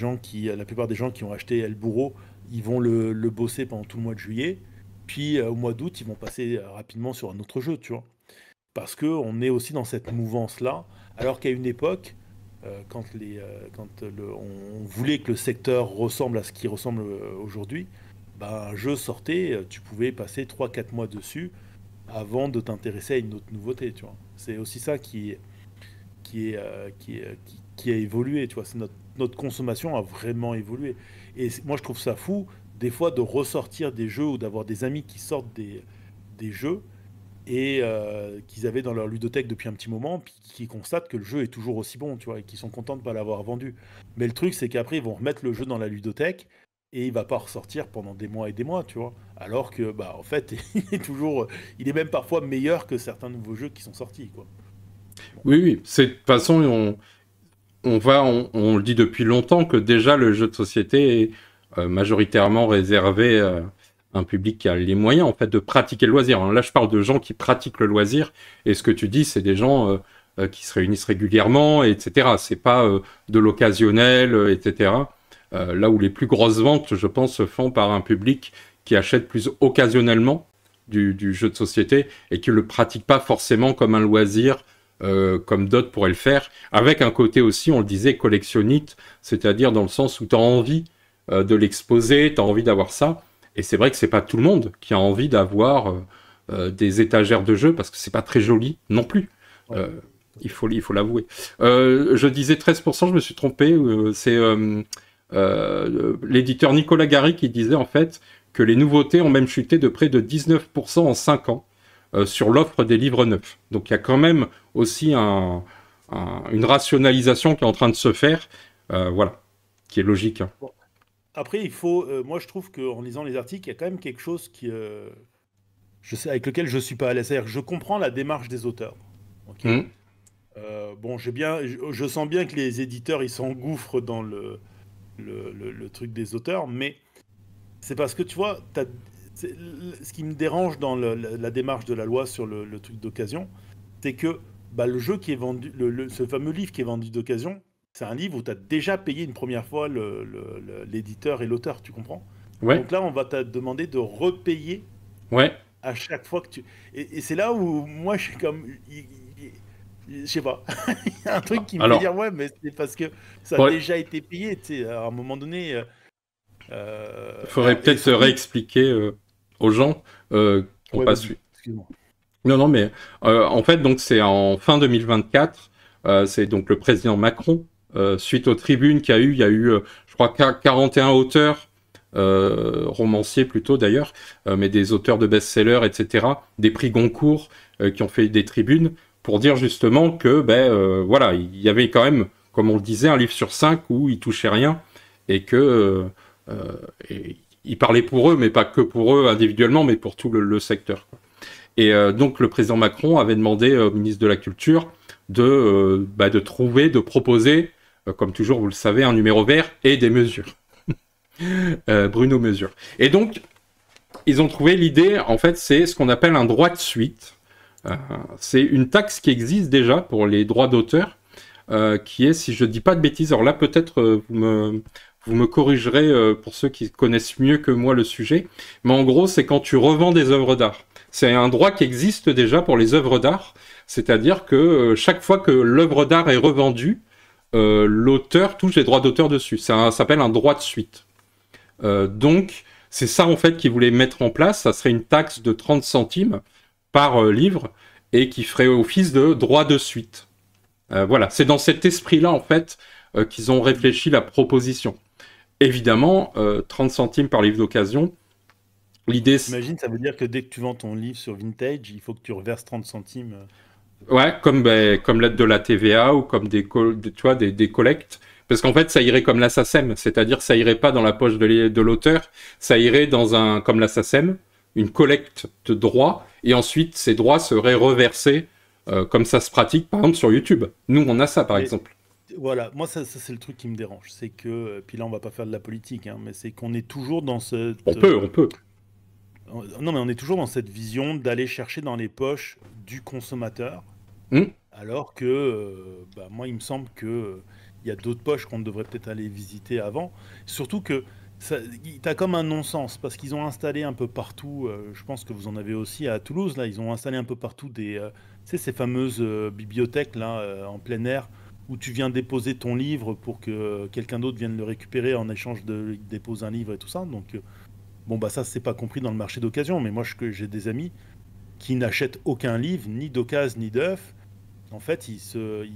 la plupart des gens qui ont acheté El Burro, ils vont le bosser pendant tout le mois de juillet. Puis au mois d'août, ils vont passer rapidement sur un autre jeu, tu vois. Parce qu'on est aussi dans cette mouvance-là, alors qu'à une époque, on voulait que le secteur ressemble à ce qui ressemble aujourd'hui, bah, un jeu sortait, tu pouvais passer 3 4 mois dessus avant de t'intéresser à une autre nouveauté, tu vois. C'est aussi ça qui a évolué, tu vois. C'est notre consommation a vraiment évolué. Et moi, je trouve ça fou, des fois, de ressortir des jeux ou d'avoir des amis qui sortent des jeux et qu'ils avaient dans leur ludothèque depuis un petit moment, puis qui constatent que le jeu est toujours aussi bon, tu vois, et qui sont contents de ne pas l'avoir vendu. Mais le truc, c'est qu'après, ils vont remettre le jeu dans la ludothèque et il va pas ressortir pendant des mois et des mois, tu vois. Alors que, bah, en fait, il est même parfois meilleur que certains nouveaux jeux qui sont sortis, quoi. Oui, oui. C'est de toute façon, on le dit depuis longtemps que déjà le jeu de société est majoritairement réservé à un public qui a les moyens en fait de pratiquer le loisir. Là, je parle de gens qui pratiquent le loisir, et ce que tu dis, c'est des gens qui se réunissent régulièrement, etc. C'est pas de l'occasionnel, etc. Là où les plus grosses ventes, je pense, se font par un public qui achète plus occasionnellement du jeu de société et qui le pratique pas forcément comme un loisir comme d'autres pourraient le faire, avec un côté aussi, on le disait, collectionnite, c'est-à-dire dans le sens où tu as envie de l'exposer, tu as envie d'avoir ça, et c'est vrai que c'est pas tout le monde qui a envie d'avoir des étagères de jeux, parce que c'est pas très joli non plus. Ouais. Euh, il faut l'avouer. Je disais 13%, je me suis trompé, c'est l'éditeur Nicolas Gary qui disait en fait que les nouveautés ont même chuté de près de 19% en 5 ans sur l'offre des livres neufs. Donc il y a quand même aussi une rationalisation qui est en train de se faire, voilà, qui est logique. Hein. Bon. Après, il faut. Moi, je trouve qu'en lisant les articles, il y a quand même quelque chose je sais, avec lequel je suis pas à l'aise. C'est-à-dire que je comprends la démarche des auteurs. Ok. Mmh. Bon, je sens bien que les éditeurs ils s'engouffrent dans le truc des auteurs, mais c'est parce que tu vois, ce qui me dérange dans la démarche de la loi sur le truc d'occasion, c'est que bah, le jeu qui est vendu, ce fameux livre qui est vendu d'occasion, c'est un livre où tu as déjà payé une première fois l'éditeur et l'auteur, tu comprends? Ouais, Donc là, on va te demander de repayer ouais. à chaque fois que tu... Et c'est là où moi, je suis comme... Je sais pas. Il y a un truc qui me fait Alors, dire, ouais, mais c'est parce que ça a il déjà été payé, tu sais, à un moment donné. faudrait Et peut-être surtout... réexpliquer aux gens qui n'ont Ouais, pas vas-y, su. excuse-moi. Non, non, mais en fait, donc c'est en fin 2024, c'est donc le président Macron, suite aux tribunes il y a eu, je crois, 41 auteurs, romanciers plutôt d'ailleurs, mais des auteurs de best-sellers, etc., des prix Goncourt qui ont fait des tribunes pour dire justement que, ben voilà, il y avait quand même, comme on le disait, un livre sur 5 où ils touchaient rien et que et ils parlaient pour eux, mais pas que pour eux individuellement, mais pour tout le secteur. Et donc le président Macron avait demandé au ministre de la Culture de trouver, de proposer, comme toujours vous le savez, un numéro vert et des mesures. Bruno Mesure. Et donc, ils ont trouvé l'idée, en fait, c'est ce qu'on appelle un droit de suite. C'est une taxe qui existe déjà pour les droits d'auteur, qui est, si je ne dis pas de bêtises, alors là peut-être vous me corrigerez pour ceux qui connaissent mieux que moi le sujet, mais en gros c'est quand tu revends des œuvres d'art. C'est un droit qui existe déjà pour les œuvres d'art, c'est-à-dire que chaque fois que l'œuvre d'art est revendue, l'auteur touche les droits d'auteur dessus. Ça s'appelle un droit de suite. Donc c'est ça en fait qu'ils voulaient mettre en place, ça serait une taxe de 30 centimes par livre et qui ferait office de droit de suite. Voilà, c'est dans cet esprit-là en fait qu'ils ont réfléchi la proposition. Évidemment, 30 centimes par livre d'occasion. L'idée, T'imagines, ça veut dire que dès que tu vends ton livre sur Vintage, il faut que tu reverses 30 centimes. ouais, comme l'aide de la TVA ou comme tu vois, des collectes. Parce qu'en fait, ça irait comme la SACEM, c'est-à-dire ça irait pas dans la poche de l'auteur, ça irait comme la SACEM, une collecte de droits, et ensuite ces droits seraient reversés comme ça se pratique, par exemple sur YouTube. Nous, on a ça, par Mais exemple. voilà, moi ça c'est le truc qui me dérange, c'est que, puis là on va pas faire de la politique, hein, mais c'est qu'on est toujours dans On peut. non mais on est toujours dans cette vision d'aller chercher dans les poches du consommateur, Hmm. alors que bah, moi il me semble que il y a d'autres poches qu'on devrait peut-être aller visiter avant. Surtout que t'as comme un non-sens parce qu'ils ont installé un peu partout. Je pense que vous en avez aussi à Toulouse là. Ils ont installé un peu partout tu sais, ces fameuses bibliothèques là en plein air où tu viens déposer ton livre pour que quelqu'un d'autre vienne le récupérer en échange de il dépose un livre et tout ça. Donc bon bah ça c'est pas compris dans le marché d'occasion. Mais moi j'ai des amis qui n'achètent aucun livre, ni d'occasion ni d'œuf. En fait, ils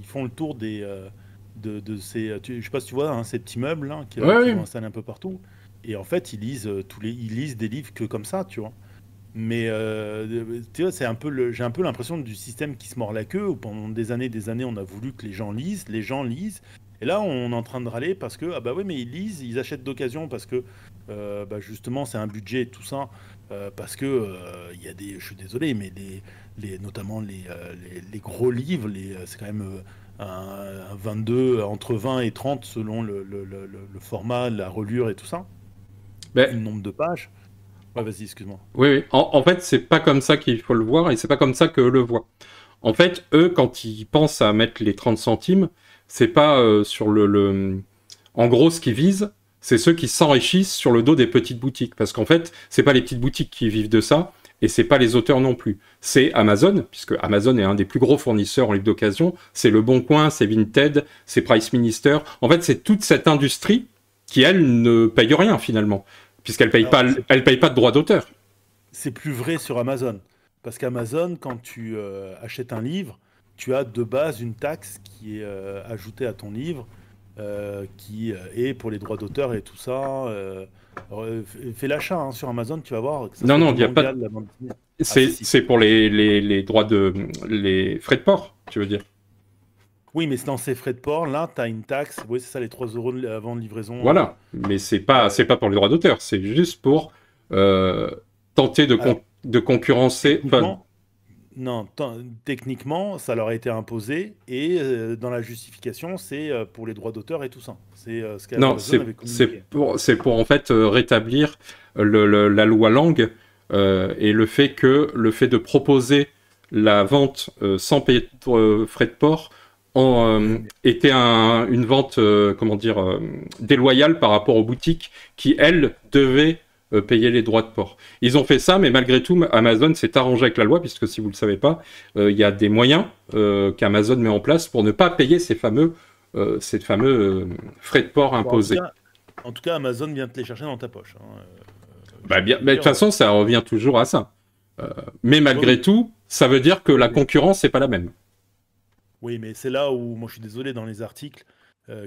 font le tour de ces, je sais pas si tu vois, hein, ces petits meubles là, Ouais, qu'ils ont ouais. installés un peu partout. Et en fait, ils lisent des livres que comme ça, tu vois. Mais tu vois, j'ai un peu l'impression du système qui se mord la queue. Où pendant des années, on a voulu que les gens lisent. Et là, on est en train de râler parce que, ah bah oui, mais ils lisent, ils achètent d'occasion parce que, bah justement, c'est un budget et tout ça. parce que il y a je suis désolé, mais notamment les gros livres, c'est quand même un 22, entre 20 et 30 selon le format, la relure et tout ça, et Ben, le nombre de pages. Ouais, vas-y, excuse-moi. oui, oui. En fait, c'est pas comme ça qu'il faut le voir et c'est pas comme ça qu'eux le voient. En fait, eux, quand ils pensent à mettre les 30 centimes, c'est pas sur En gros, ce qu'ils visent, c'est ceux qui s'enrichissent sur le dos des petites boutiques. Parce qu'en fait, c'est pas les petites boutiques qui vivent de ça, et c'est pas les auteurs non plus. C'est Amazon, puisque Amazon est un des plus gros fournisseurs en livres d'occasion. C'est Le Bon Coin, c'est Vinted, c'est Price Minister. En fait, c'est toute cette industrie qui, elle, ne paye rien finalement, puisqu'elle paye Alors, pas, elle paye pas de droits d'auteur. c'est plus vrai sur Amazon. Parce qu'Amazon, quand tu achètes un livre, tu as de base une taxe qui est ajoutée à ton livre, qui est pour les droits d'auteur et tout ça. Fais l'achat hein, sur Amazon, tu vas voir que ça Non, soit non, du il y a pas. manga, de la bande dessinée. Ah si, si. C'est pour les droits les frais de port, tu veux dire. Oui, mais c'est dans ces frais de port, là, tu as une taxe. Oui, c'est ça, les 3 euros avant de livraison. Voilà, mais Euh, c'est pas pour les droits d'auteur, c'est juste pour euh, tenter alors, de concurrencer. Enfin, techniquement, non, techniquement, ça leur a été imposé et dans la justification, c'est pour les droits d'auteur et tout ça. C'est ce non, qu'Amazon avait communiqué. c'est pour en fait rétablir la loi Lang et le fait de proposer la vente sans payer de frais de port Oui, mais était une vente comment dire déloyale par rapport aux boutiques qui elles devaient payer les droits de port. Ils ont fait ça, mais malgré tout, Amazon s'est arrangé avec la loi, puisque si vous ne le savez pas, il y a des moyens qu'Amazon met en place pour ne pas payer ces fameux frais de port bon, imposés. en tout cas, Amazon vient te les chercher dans ta poche, hein. Bah Je peux bien, te mais de toute dire. façon, ça revient toujours à ça. Mais Oui, malgré oui. tout, ça veut dire que la Mais- concurrence, c'est pas la même. Oui, mais c'est là où moi je suis désolé dans les articles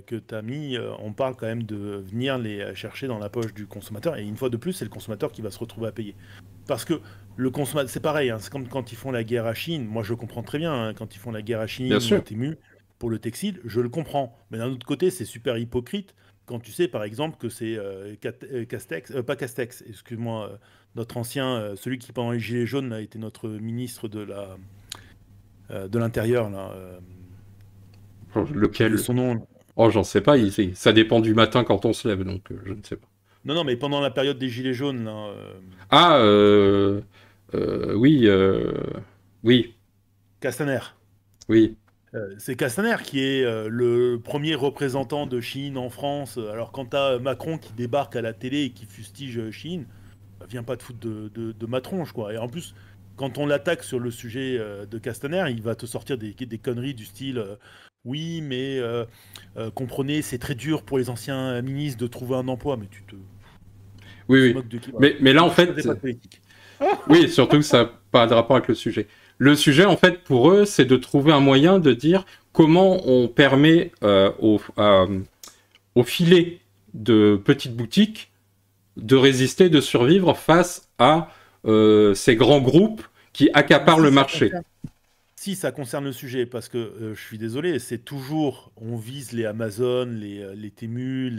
que tu as mis, on parle quand même de venir les chercher dans la poche du consommateur. Et une fois de plus, c'est le consommateur qui va se retrouver à payer. Parce que le consommateur, c'est pareil, hein, c'est comme quand ils font la guerre à Chine. Moi je comprends très bien hein, quand ils font la guerre à Bien Chine ou à sûr. Temu pour le textile, je le comprends. Mais d'un autre côté, c'est super hypocrite quand tu sais par exemple que c'est Castex, pas Castex, excuse-moi, notre ancien, celui qui pendant les Gilets jaunes a été notre ministre de l'Intérieur là. J'ai oublié Lequel? son nom. Oh, j'en sais pas. Ça dépend du matin quand on se lève, donc je ne sais pas. Non, non, mais pendant la période des Gilets jaunes, là, Ah, oui, oui, Castaner. oui. C'est Castaner qui est le premier représentant de Chine en France. Alors, quand t'as Macron qui débarque à la télé et qui fustige Chine, bah, viens pas te foutre de ma tronche, quoi. Et en plus, quand on l'attaque sur le sujet de Castaner, il va te sortir des conneries du style oui, mais comprenez, c'est très dur pour les anciens ministres de trouver un emploi. Mais Oui, tu te oui. moques de qui? Voilà. Mais là, en Je faisais fait, pas de politique. oui, surtout que ça n'a pas de rapport avec le sujet. Le sujet, en fait, pour eux, c'est de trouver un moyen de dire comment on permet au filet de petites boutiques de résister, de survivre face à ces grands groupes qui Mais accaparent si le ça marché. concerne, si ça concerne le sujet, parce que je suis désolé, c'est toujours, on vise les Amazon, les Temu,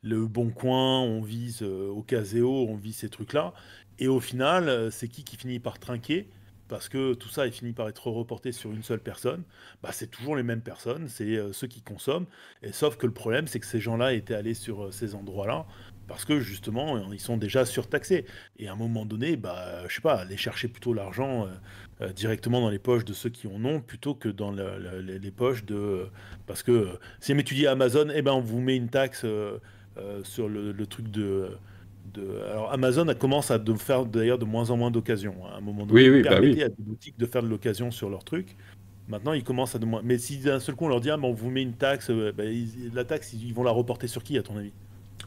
le Bon Coin, on vise Ocaseo, on vise ces trucs-là. Et au final, c'est qui finit par trinquer? Parce que tout ça est fini par être reporté sur une seule personne. Bah, c'est toujours les mêmes personnes, c'est ceux qui consomment. Et sauf que le problème, c'est que ces gens-là étaient allés sur ces endroits-là parce que justement, ils sont déjà surtaxés. Et à un moment donné, bah, je sais pas, aller chercher plutôt l'argent directement dans les poches de ceux qui en ont plutôt que dans les poches de. Parce que si mais tu dis Amazon, eh ben on vous met une taxe sur le truc Alors Amazon commence à faire d'ailleurs de moins en moins d'occasions, hein. À un moment donné, Oui, ils oui, bah permettaient oui. à des boutiques de faire de l'occasion sur leurs trucs. Maintenant, ils commencent à de moins. Mais si d'un seul coup on leur dit ah, ben, on vous met une taxe, ben, la taxe, ils vont la reporter sur qui à ton avis?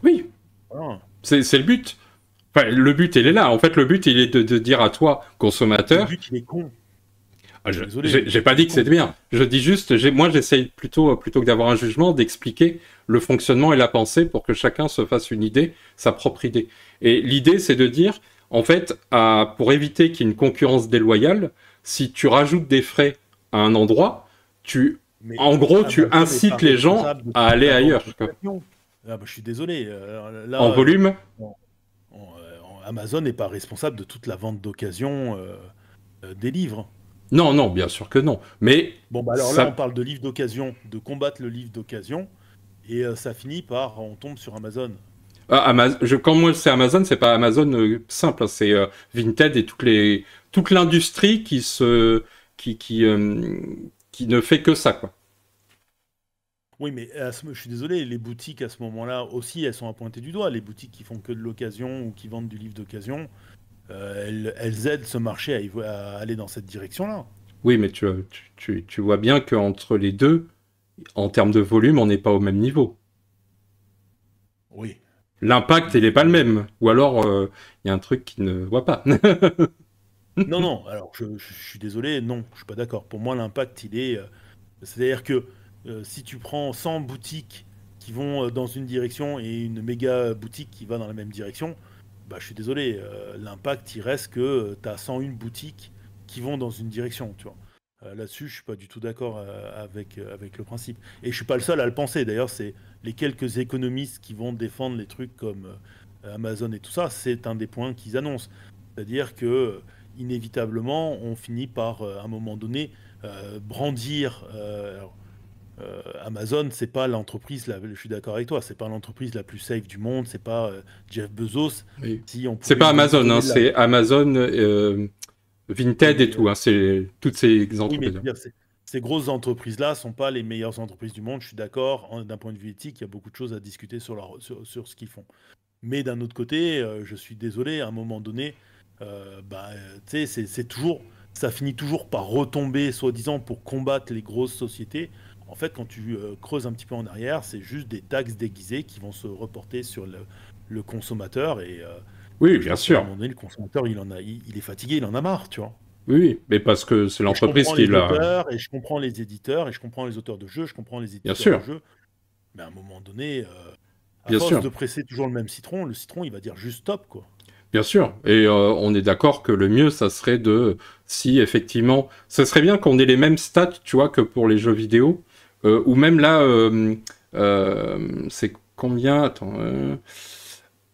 Oui, Voilà. c'est le but. Enfin, le but, il est là. En fait, le but, il est de dire à toi, Le consommateur, but, il est con. ah, Je suis désolé, le j'ai but, pas il est dit que con. c'était bien. Je dis juste, moi, j'essaye plutôt que d'avoir un jugement, d'expliquer le fonctionnement et la pensée pour que chacun se fasse une idée, sa propre idée. Et l'idée, c'est de dire, en fait, pour éviter qu'il y ait une concurrence déloyale, si tu rajoutes des frais à un endroit, Mais en gros, tu Amazon n'est pas incites les gens responsable de à toute aller la vente ailleurs, quoi. d'occasion. Ah, bah, je suis désolé. En Là, volume, on- Amazon n'est pas responsable de toute la vente d'occasion des livres. Non, non, bien sûr que non. Mais Bon, bah alors là, on ça, parle de livres d'occasion, de combattre le livre d'occasion, et ça finit par, on tombe sur Amazon. quand moi c'est Amazon, c'est pas Amazon simple, hein, c'est Vinted et toute l'industrie qui ne fait que ça, quoi. Oui, mais je suis désolé, les boutiques à ce moment-là aussi, elles sont à pointer du doigt. Les boutiques qui font que de l'occasion ou qui vendent du livre d'occasion, elles aident ce marché à aller dans cette direction-là. Oui, mais tu vois bien qu'entre les deux, en termes de volume, on n'est pas au même niveau. Oui. L'impact, il n'est pas le même. Ou alors, il y a un truc qui ne voit pas. Non, non, alors je suis désolé, non, je suis pas d'accord. Pour moi, l'impact, il est. C'est-à-dire que si tu prends 100 boutiques qui vont dans une direction et une méga boutique qui va dans la même direction, bah, je suis désolé, l'impact, il reste que tu as 101 boutiques qui vont dans une direction, tu vois. Là-dessus, je suis pas du tout d'accord avec le principe. Et je suis pas le seul à le penser. D'ailleurs, c'est les quelques économistes qui vont défendre les trucs comme Amazon et tout ça, c'est un des points qu'ils annoncent. C'est-à-dire que inévitablement, on finit par, à un moment donné, brandir. Amazon, c'est pas l'entreprise, je suis d'accord avec toi, c'est pas l'entreprise la plus safe du monde, c'est pas Jeff Bezos. Oui. Si on C'est pouvait pas lui Amazon, hein, donner de la... c'est Amazon, Oui, Vinted et mais, tout. Hein, c'est toutes ces oui, mais entreprises. je veux dire, ces grosses entreprises-là sont pas les meilleures entreprises du monde, je suis d'accord. D'un point de vue éthique, il y a beaucoup de choses à discuter sur ce qu'ils font. Mais d'un autre côté, je suis désolé, à un moment donné, tu sais, c'est toujours, ça finit toujours par retomber, soi-disant, pour combattre les grosses sociétés. En fait, quand tu creuses un petit peu en arrière, c'est juste des taxes déguisées qui vont se reporter sur le consommateur. Et Oui, je bien pense qu'à un sûr. moment donné, le consommateur, il est fatigué, il en a marre, tu vois. Oui, oui, mais parce que c'est Et je l'entreprise comprends qui les l'a. auteurs, et je comprends les éditeurs, et je comprends les auteurs de jeux, je comprends les Bien éditeurs de sûr, jeux. Mais à un moment donné, à bien force sûr, de presser toujours le même citron, le citron, il va dire juste stop, quoi. bien sûr. Et on est d'accord que le mieux, ça serait si effectivement, ça serait bien qu'on ait les mêmes stats, tu vois, que pour les jeux vidéo, ou même là, c'est combien? Attends,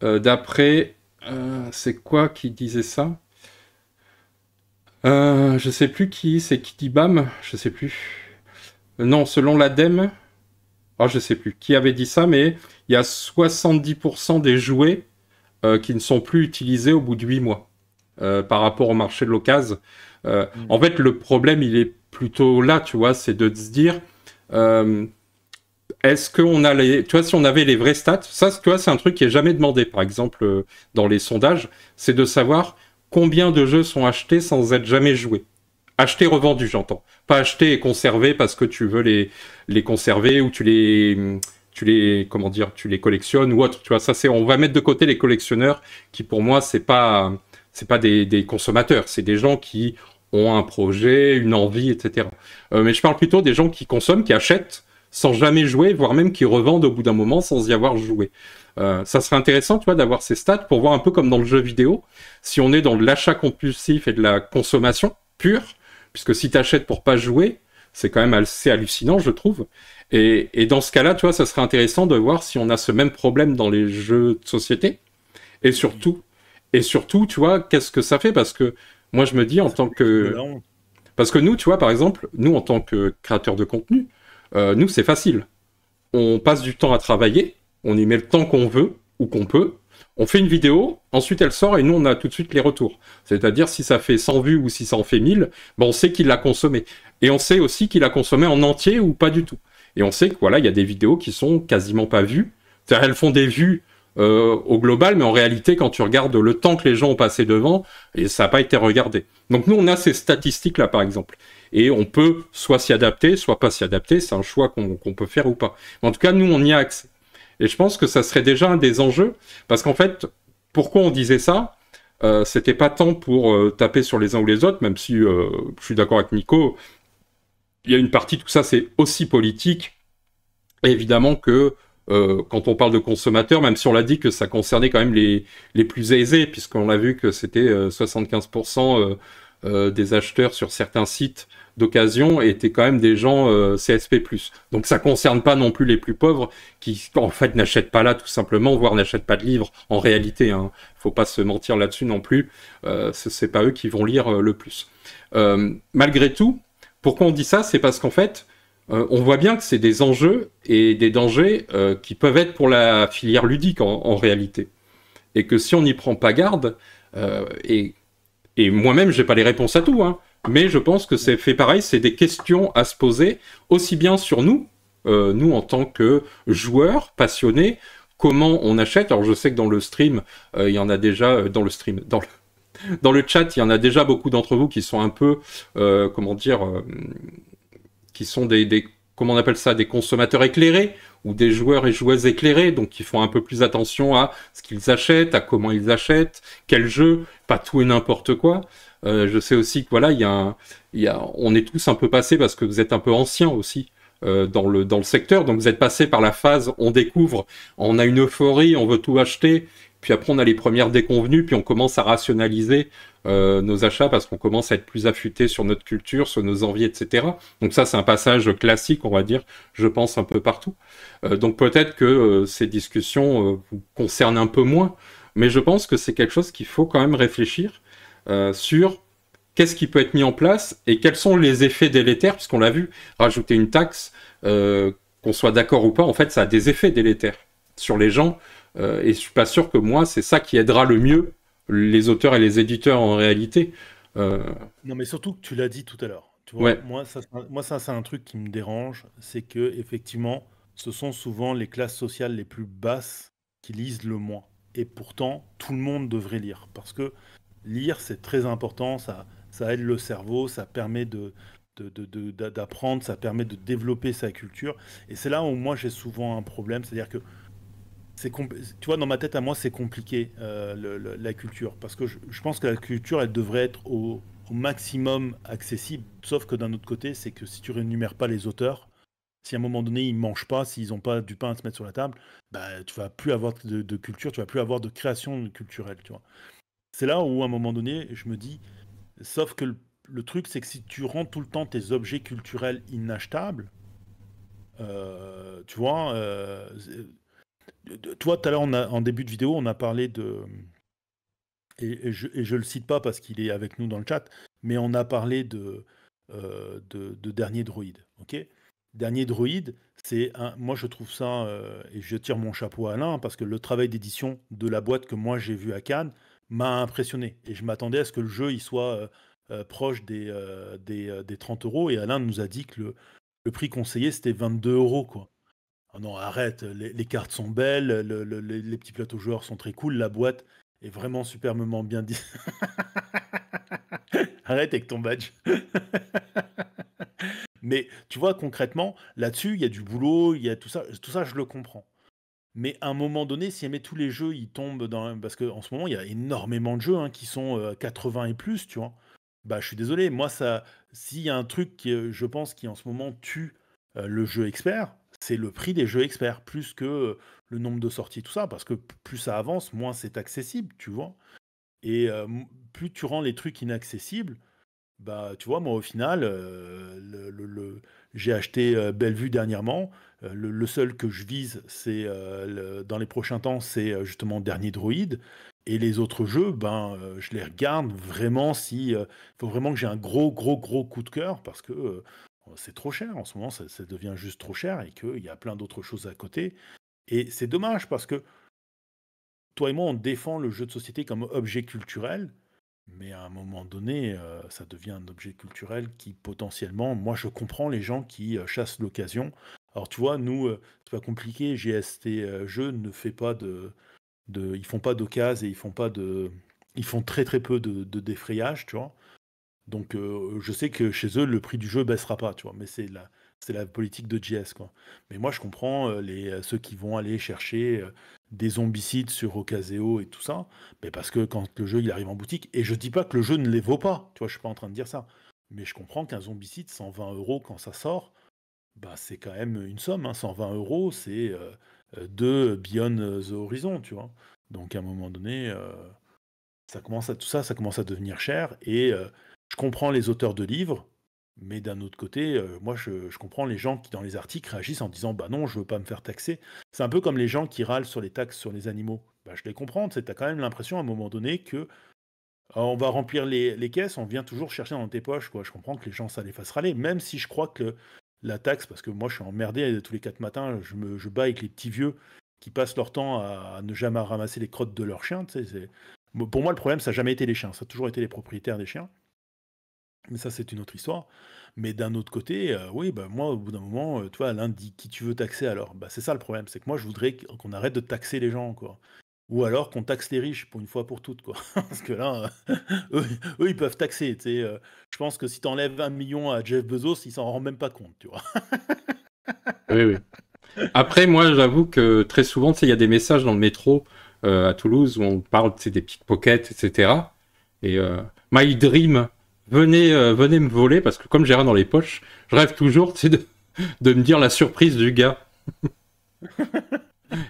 d'après, c'est quoi qui disait ça? Je sais plus qui, c'est Kitty Bam, je sais plus. Non, selon l'ADEME, oh, je sais plus qui avait dit ça, mais il y a 70% des jouets qui ne sont plus utilisés au bout de 8 mois par rapport au marché de l'occasion. Mm. En fait, le problème, il est plutôt là, tu vois, c'est de se dire, euh, est-ce qu'on a les... Tu vois, si on avait les vrais stats, ça, tu vois, c'est un truc qui est jamais demandé, par exemple, dans les sondages, c'est de savoir combien de jeux sont achetés sans être jamais joués. Achetés, revendus, j'entends. Pas achetés et conservés parce que tu veux les conserver ou comment dire, tu les collectionnes ou autre. Tu vois, ça c'est, on va mettre de côté les collectionneurs qui pour moi c'est pas des consommateurs, c'est des gens qui ont un projet, une envie, etc. Mais je parle plutôt des gens qui consomment, qui achètent sans jamais jouer, voire même qui revendent au bout d'un moment sans y avoir joué. Ça serait intéressant, tu vois, d'avoir ces stats pour voir un peu comme dans le jeu vidéo, si on est dans de l'achat compulsif et de la consommation pure, puisque si tu achètes pour pas jouer, c'est quand même assez hallucinant, je trouve. Et dans ce cas-là, tu vois, ça serait intéressant de voir si on a ce même problème dans les jeux de société. Et surtout, tu vois, qu'est-ce que ça fait? Parce que moi, je me dis en Ça tant fait de que... la honte. Parce que nous, tu vois, par exemple, nous, en tant que créateurs de contenu, nous, c'est facile. On passe du temps à travailler, on y met le temps qu'on veut ou qu'on peut, on fait une vidéo, ensuite elle sort et nous, on a tout de suite les retours. C'est-à-dire, si ça fait 100 vues ou si ça en fait 1000, ben, on sait qu'il l'a consommé. Et on sait aussi qu'il a consommé en entier ou pas du tout. Et on sait que voilà, il y a des vidéos qui sont quasiment pas vues. C'est-à-dire, elles font des vues au global, mais en réalité, quand tu regardes le temps que les gens ont passé devant, et ça n'a pas été regardé. Donc nous, on a ces statistiques-là, par exemple. Et on peut soit s'y adapter, soit pas s'y adapter. C'est un choix qu'on peut faire ou pas. Mais en tout cas, nous, on y a accès. Et je pense que ça serait déjà un des enjeux, parce qu'en fait, pourquoi on disait ça? C'était pas tant pour taper sur les uns ou les autres, même si je suis d'accord avec Nico, il y a une partie, tout ça, c'est aussi politique. Et évidemment que quand on parle de consommateurs, même si on l'a dit que ça concernait quand même les plus aisés, puisqu'on l'a vu que c'était 75% des acheteurs sur certains sites d'occasion étaient quand même des gens CSP+. Donc ça concerne pas non plus les plus pauvres qui en fait n'achètent pas là tout simplement, voire n'achètent pas de livres en réalité. Hein. Faut pas se mentir là-dessus non plus. C'est pas eux qui vont lire le plus. Malgré tout, pourquoi on dit ça? C'est parce qu'en fait, on voit bien que c'est des enjeux et des dangers qui peuvent être pour la filière ludique en réalité. Et que si on n'y prend pas garde, et moi-même, j'ai pas les réponses à tout, hein, mais je pense que c'est fait pareil, c'est des questions à se poser, aussi bien sur nous, nous en tant que joueurs passionnés, comment on achète. Alors je sais que dans le stream, il y en a déjà, dans le chat, il y en a déjà beaucoup d'entre vous qui sont un peu, comment dire, qui sont comment on appelle ça, des consommateurs éclairés ou des joueurs et joueuses éclairés, donc qui font un peu plus attention à ce qu'ils achètent, à comment ils achètent, quel jeu, pas tout et n'importe quoi. Je sais aussi que voilà, on est tous un peu passés parce que vous êtes un peu anciens aussi dans le secteur, donc vous êtes passés par la phase on découvre, on a une euphorie, on veut tout acheter, puis après on a les premières déconvenues, puis on commence à rationaliser nos achats parce qu'on commence à être plus affûté sur notre culture, sur nos envies, etc. Donc ça, c'est un passage classique, on va dire, je pense, un peu partout. Donc peut-être que ces discussions vous concernent un peu moins, mais je pense que c'est quelque chose qu'il faut quand même réfléchir sur qu'est-ce qui peut être mis en place et quels sont les effets délétères, puisqu'on l'a vu, rajouter une taxe, qu'on soit d'accord ou pas, en fait, ça a des effets délétères sur les gens, et je suis pas sûr que moi, c'est ça qui aidera le mieux les auteurs et les éditeurs en réalité. Non, mais surtout que tu l'as dit tout à l'heure. Tu vois, Ouais, moi, ça, c'est un truc qui me dérange, c'est que effectivement, ce sont souvent les classes sociales les plus basses qui lisent le moins. Et pourtant, tout le monde devrait lire, parce que lire, c'est très important. Ça aide le cerveau, ça permet d'apprendre, ça permet de développer sa culture. Et c'est là où moi j'ai souvent un problème, c'est-à-dire que tu vois, dans ma tête à moi, c'est compliqué, la culture. Parce que je pense que la culture, elle devrait être au maximum accessible. Sauf que d'un autre côté, c'est que si tu rémunères pas les auteurs, si à un moment donné, ils mangent pas, s'ils n'ont pas du pain à se mettre sur la table, bah, tu vas plus avoir de culture, tu vas plus avoir de création culturelle, tu vois. C'est là où, à un moment donné, je me dis, sauf que le truc, c'est que si tu rends tout le temps tes objets culturels inachetables, tu vois, toi, tout à l'heure, en début de vidéo, on a parlé de. Et je le cite pas parce qu'il est avec nous dans le chat, mais on a parlé de Dernier Droïde. Ok. Dernier Droïde, moi je trouve ça, et je tire mon chapeau à Alain, parce que le travail d'édition de la boîte que moi j'ai vu à Cannes m'a impressionné. Et je m'attendais à ce que le jeu il soit proche des 30 euros. Et Alain nous a dit que le prix conseillé c'était 22 euros, quoi. Ah non, arrête, les cartes sont belles, les petits plateaux joueurs sont très cool, la boîte est vraiment superbement bien dit. Arrête avec ton badge. Mais tu vois, concrètement, là-dessus, il y a du boulot, il y a tout ça, je le comprends. Mais à un moment donné, si jamais tous les jeux, ils tombent dans. Parce qu'en ce moment, il y a énormément de jeux hein, qui sont 80 et plus, tu vois. Bah, je suis désolé, moi, ça. S'il y a un truc qui, je pense, qui en ce moment tue le jeu expert, c'est le prix des jeux experts, plus que le nombre de sorties, tout ça. Parce que plus ça avance, moins c'est accessible, tu vois. Et plus tu rends les trucs inaccessibles, bah, tu vois, moi, au final, j'ai acheté Bellevue dernièrement. Le seul que je vise, c'est dans les prochains temps, c'est justement Dernier Droïde. Et les autres jeux, ben, je les regarde vraiment si. Il faut vraiment que j'ai un gros, gros, gros coup de cœur parce que c'est trop cher. En ce moment, ça devient juste trop cher et qu'il y a plein d'autres choses à côté. Et c'est dommage parce que toi et moi, on défend le jeu de société comme objet culturel. Mais à un moment donné, ça devient un objet culturel qui potentiellement, moi je comprends les gens qui chassent l'occasion. Alors tu vois, nous, c'est pas compliqué, GST Jeux ne fait pas ils font pas d'occasion et ils font très très peu de défrayage, tu vois. Donc je sais que chez eux, le prix du jeu baissera pas, tu vois, mais c'est la politique de JS, quoi. Mais moi, je comprends ceux qui vont aller chercher des zombicides sur Ocaseo et tout ça, mais parce que quand le jeu il arrive en boutique, et je dis pas que le jeu ne les vaut pas, tu vois, je suis pas en train de dire ça, mais je comprends qu'un zombicide, 120 euros quand ça sort, bah c'est quand même une somme, hein. 120 euros, c'est deux Beyond the Horizon, tu vois. Donc à un moment donné, tout ça, ça commence à devenir cher, et je comprends les auteurs de livres, Mais d'un autre côté, moi je comprends les gens qui dans les articles réagissent en disant: «Bah non, je veux pas me faire taxer». C'est un peu comme les gens qui râlent sur les taxes sur les animaux. Bah, je les comprends, tu sais, tu as quand même l'impression à un moment donné que, on va remplir les caisses, on vient toujours chercher dans tes poches, quoi. Je comprends que les gens, ça les fasse râler, même si je crois que la taxe parce que moi je suis emmerdé tous les 4 matins, je bats avec les petits vieux qui passent leur temps à ne jamais ramasser les crottes de leurs chiens, tu sais, pour moi le problème ça a jamais été les chiens, ça a toujours été les propriétaires des chiens. Mais ça, c'est une autre histoire. Mais d'un autre côté, oui, bah, moi, au bout d'un moment, tu vois, Alain dit: «Qui tu veux taxer alors?» Bah, c'est ça le problème, c'est que moi, je voudrais qu'on arrête de taxer les gens, quoi. Ou alors qu'on taxe les riches pour une fois pour toutes, quoi. Parce que là, eux eux, ils peuvent taxer, tu sais, je pense que si tu enlèves 1 000 000 à Jeff Bezos, il s'en rend même pas compte, tu vois? Oui, oui. Après, moi, j'avoue que très souvent, tu sais, il y a des messages dans le métro à Toulouse où on parle, tu sais, des pickpockets, etc. Et My Dream, venez me voler, parce que comme j'ai rien dans les poches, je rêve toujours, tu sais, de me dire la surprise du gars.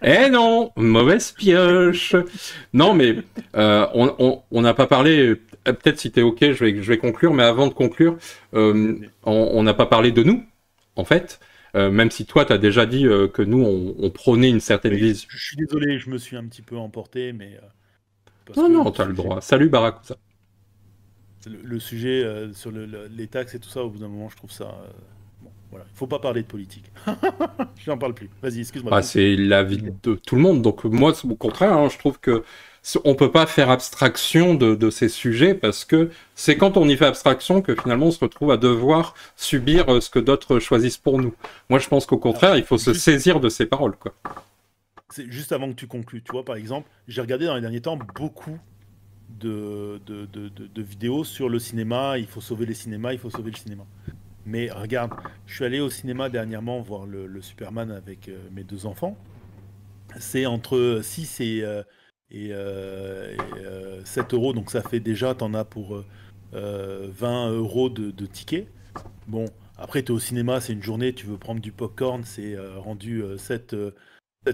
Eh non, mauvaise pioche. Non, mais on n'a pas parlé. Peut-être si t'es ok, je vais conclure. Mais avant de conclure, on n'a pas parlé de nous, en fait. Même si toi, t'as déjà dit que nous, on prônait une certaine Oui, vision. je suis désolé, je me suis un petit peu emporté, mais parce Non, que non, le t'as le sujet droit. Salut Barakusa. le sujet, sur les taxes et tout ça, au bout d'un moment, je trouve ça, bon, voilà. Il faut pas parler de politique. J'en parle plus. Vas-y, excuse-moi, Bah, continue. c'est la vie de tout le monde. Donc moi, au contraire, hein, je trouve que on peut pas faire abstraction de ces sujets parce que c'est quand on y fait abstraction que finalement on se retrouve à devoir subir ce que d'autres choisissent pour nous. Moi, je pense qu'au Alors, contraire, il faut se juste saisir de ces paroles, quoi. c'est juste avant que tu conclues, tu vois, par exemple, j'ai regardé dans les derniers temps beaucoup de vidéos sur le cinéma. Il faut sauver les cinémas, il faut sauver le cinéma. Mais regarde, je suis allé au cinéma dernièrement voir le Superman avec mes deux enfants. C'est entre 6 et 7 euros, donc ça fait déjà, t'en as pour 20 euros de tickets. Bon, après, tu es au cinéma, c'est une journée, tu veux prendre du popcorn, c'est rendu 7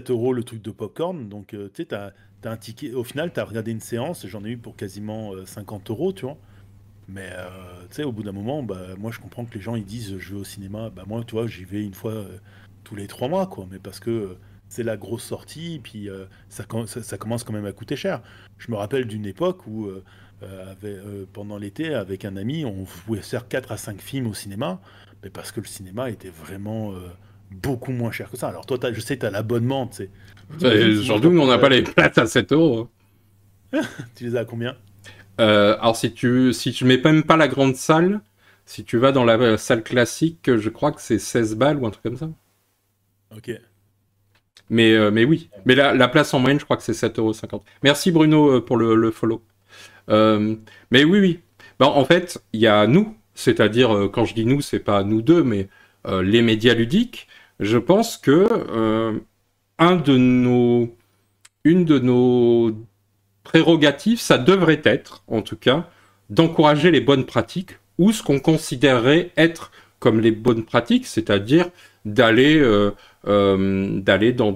euros le truc de popcorn. Donc, tu sais, t'as un ticket. Au final, tu as regardé une séance, j'en ai eu pour quasiment 50 euros, tu vois. Mais, tu sais, au bout d'un moment, bah, moi, je comprends que les gens, ils disent, je vais au cinéma. Bah, moi, tu vois, j'y vais une fois tous les 3 mois, quoi. Mais parce que c'est la grosse sortie, et puis ça commence quand même à coûter cher. Je me rappelle d'une époque où, pendant l'été, avec un ami, on pouvait faire 4 à 5 films au cinéma, mais parce que le cinéma était vraiment beaucoup moins cher que ça. Alors, toi, je sais, tu as l'abonnement, tu sais. T'imagines si moi, je Surtout, dois nous, on prendre n'a pas les places à 7 euros. Tu les as à combien? Alors, si tu mets même pas la grande salle, si tu vas dans la salle classique, je crois que c'est 16 balles ou un truc comme ça. Ok. Mais oui. Mais la place en moyenne, je crois que c'est 7,50 €. Merci Bruno pour le follow. Mais oui, oui. Ben, en fait, il y a nous, c'est-à-dire, quand je dis nous, c'est pas nous deux, mais les médias ludiques. Je pense que une de nos prérogatives, ça devrait être, en tout cas, d'encourager les bonnes pratiques ou ce qu'on considérerait être comme les bonnes pratiques, c'est-à-dire d'aller dans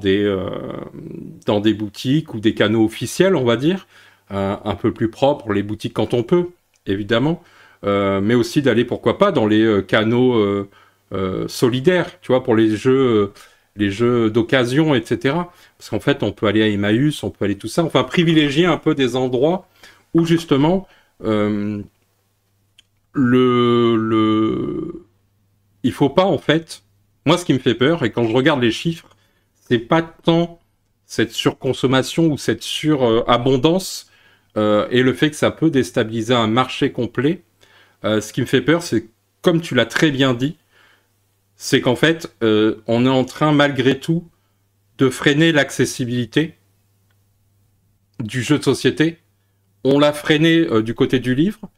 des boutiques ou des canaux officiels, on va dire, un peu plus propres, les boutiques quand on peut, évidemment, mais aussi d'aller, pourquoi pas, dans les canaux solidaires, tu vois, pour les jeux d'occasion, etc. Parce qu'en fait, on peut aller à Emmaüs, on peut aller tout ça, enfin, privilégier un peu des endroits où, justement, il faut pas, en fait, moi, ce qui me fait peur, et quand je regarde les chiffres, c'est pas tant cette surconsommation ou cette surabondance et le fait que ça peut déstabiliser un marché complet. Ce qui me fait peur, c'est, comme tu l'as très bien dit, c'est qu'en fait, on est en train, malgré tout, de freiner l'accessibilité du jeu de société. On l'a freiné du côté du livre,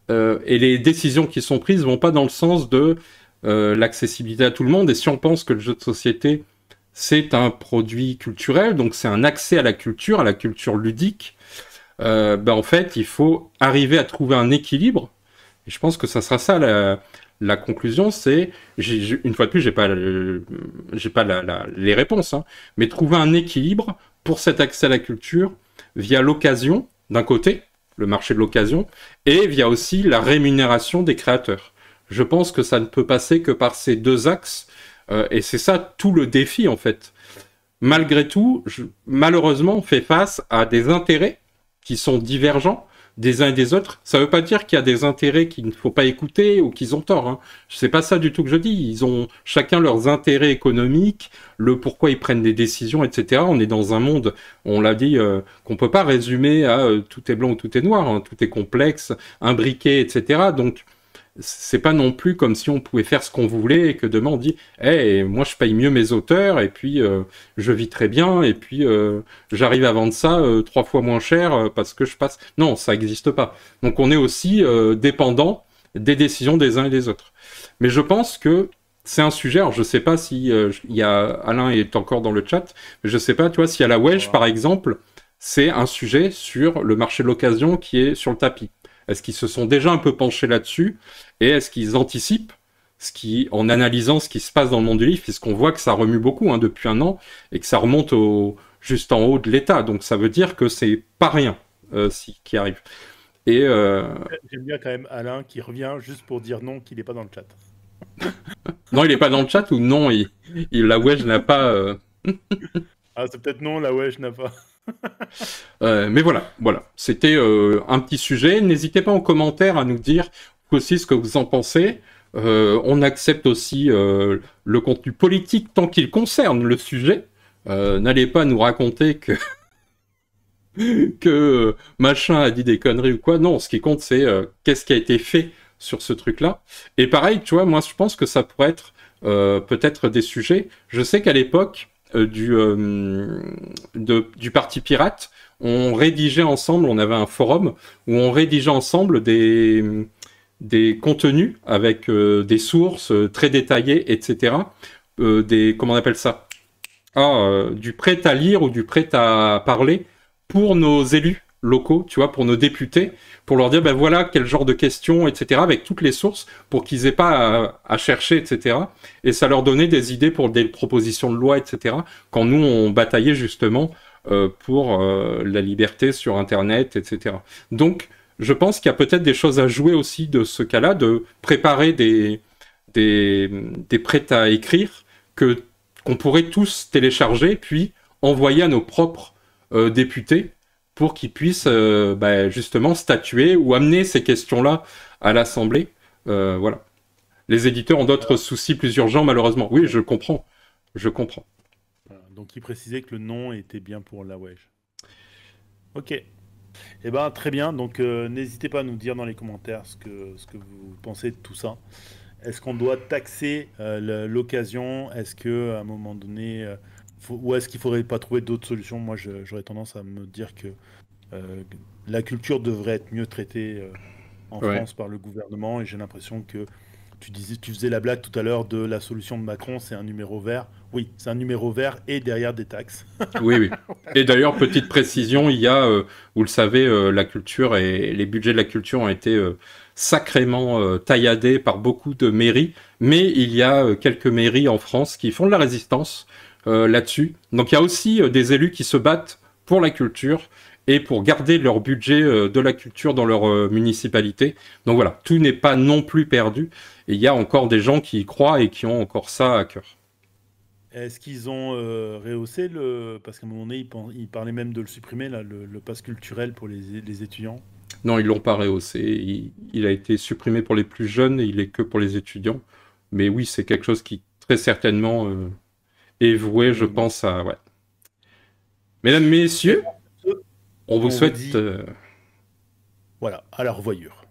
et les décisions qui sont prises vont pas dans le sens de l'accessibilité à tout le monde. Et si on pense que le jeu de société, c'est un produit culturel, donc c'est un accès à la culture ludique, ben en fait, il faut arriver à trouver un équilibre. Et je pense que ça sera ça la conclusion, c'est, une fois de plus, j'ai pas les réponses, hein, mais trouver un équilibre pour cet accès à la culture via l'occasion, d'un côté, le marché de l'occasion, et via aussi la rémunération des créateurs. Je pense que ça ne peut passer que par ces deux axes, et c'est ça tout le défi en fait. Malgré tout, malheureusement, on fait face à des intérêts qui sont divergents des uns et des autres. Ça ne veut pas dire qu'il y a des intérêts qu'il ne faut pas écouter ou qu'ils ont tort. Hein. C'est pas ça du tout que je dis. Ils ont chacun leurs intérêts économiques, le pourquoi ils prennent des décisions, etc. On est dans un monde, on l'a dit, qu'on peut pas résumer à tout est blanc ou tout est noir. Hein. Tout est complexe, imbriqué, etc. Donc c'est pas non plus comme si on pouvait faire ce qu'on voulait et que demain on dit hey, moi je paye mieux mes auteurs et puis je vis très bien et puis j'arrive à vendre ça 3 fois moins cher parce que je passe. Non, ça n'existe pas. Donc on est aussi dépendant des décisions des uns et des autres. Mais je pense que c'est un sujet, alors je sais pas si il y a Alain est encore dans le chat, mais je sais pas, tu vois, si à la Wedge par exemple, c'est un sujet sur le marché de l'occasion qui est sur le tapis. Est-ce qu'ils se sont déjà un peu penchés là-dessus et est-ce qu'ils anticipent en analysant ce qui se passe dans le monde du livre, puisqu'on voit que ça remue beaucoup depuis un an et que ça remonte juste en haut de l'État. Donc ça veut dire que c'est pas rien qui arrive. Et j'aime bien quand même Alain qui revient juste pour dire non, qu'il n'est pas dans le chat. Non, il n'est pas dans le chat ou non, la Wedge n'a pas... Ah, c'est peut-être non, la Wedge n'a pas. Mais voilà. C'était un petit sujet. N'hésitez pas en commentaire à nous dire aussi ce que vous en pensez. On accepte aussi le contenu politique tant qu'il concerne le sujet. N'allez pas nous raconter que machin a dit des conneries ou quoi. Non, ce qui compte, c'est qu'est-ce qui a été fait sur ce truc-là. Et pareil, tu vois, moi, je pense que ça pourrait être peut-être des sujets. Je sais qu'à l'époque du Parti Pirate, on rédigeait ensemble, on avait un forum où on rédigeait ensemble des contenus avec des sources très détaillées, etc. Comment on appelle ça? Du prêt à lire ou du prêt à parler pour nos élus locaux, tu vois, pour nos députés, pour leur dire, ben voilà, quel genre de questions, etc., avec toutes les sources, pour qu'ils aient pas à chercher, etc. Et ça leur donnait des idées pour des propositions de loi, etc., quand nous, on bataillait justement pour la liberté sur Internet, etc. Donc, je pense qu'il y a peut-être des choses à jouer aussi de ce cas-là, de préparer des prêts à écrire qu'on pourrait tous télécharger, puis envoyer à nos propres députés pour qu'ils puissent justement statuer ou amener ces questions-là à l'Assemblée. Voilà. Les éditeurs ont d'autres soucis plus urgents, malheureusement. Oui, je comprends. Voilà. Donc, il précisait que le nom était bien pour la Wedge. Ok. Eh ben, très bien. Donc, n'hésitez pas à nous dire dans les commentaires ce que vous pensez de tout ça. Est-ce qu'on doit taxer l'occasion? Est-ce qu'à un moment donné... ou est-ce qu'il ne faudrait pas trouver d'autres solutions? Moi, j'aurais tendance à me dire que la culture devrait être mieux traitée en France par le gouvernement. Et j'ai l'impression que tu faisais la blague tout à l'heure de la solution de Macron, c'est un numéro vert. Oui, c'est un numéro vert et derrière des taxes. Oui. Et d'ailleurs, petite précision, il y a, vous le savez, la culture et les budgets de la culture ont été sacrément tailladés par beaucoup de mairies. Mais il y a quelques mairies en France qui font de la résistance là-dessus. Donc il y a aussi des élus qui se battent pour la culture et pour garder leur budget de la culture dans leur municipalité. Donc voilà, tout n'est pas non plus perdu. Et il y a encore des gens qui y croient et qui ont encore ça à cœur. Est-ce qu'ils ont rehaussé parce qu'à un moment donné, ils parlaient même de le supprimer, là, le pass culturel pour les étudiants? Non, ils l'ont pas rehaussé. Il a été supprimé pour les plus jeunes et il est que pour les étudiants. Mais oui, c'est quelque chose qui très certainement est voué, je pense, à... Ouais. Mesdames, messieurs, on vous souhaite... Voilà, à la revoyure.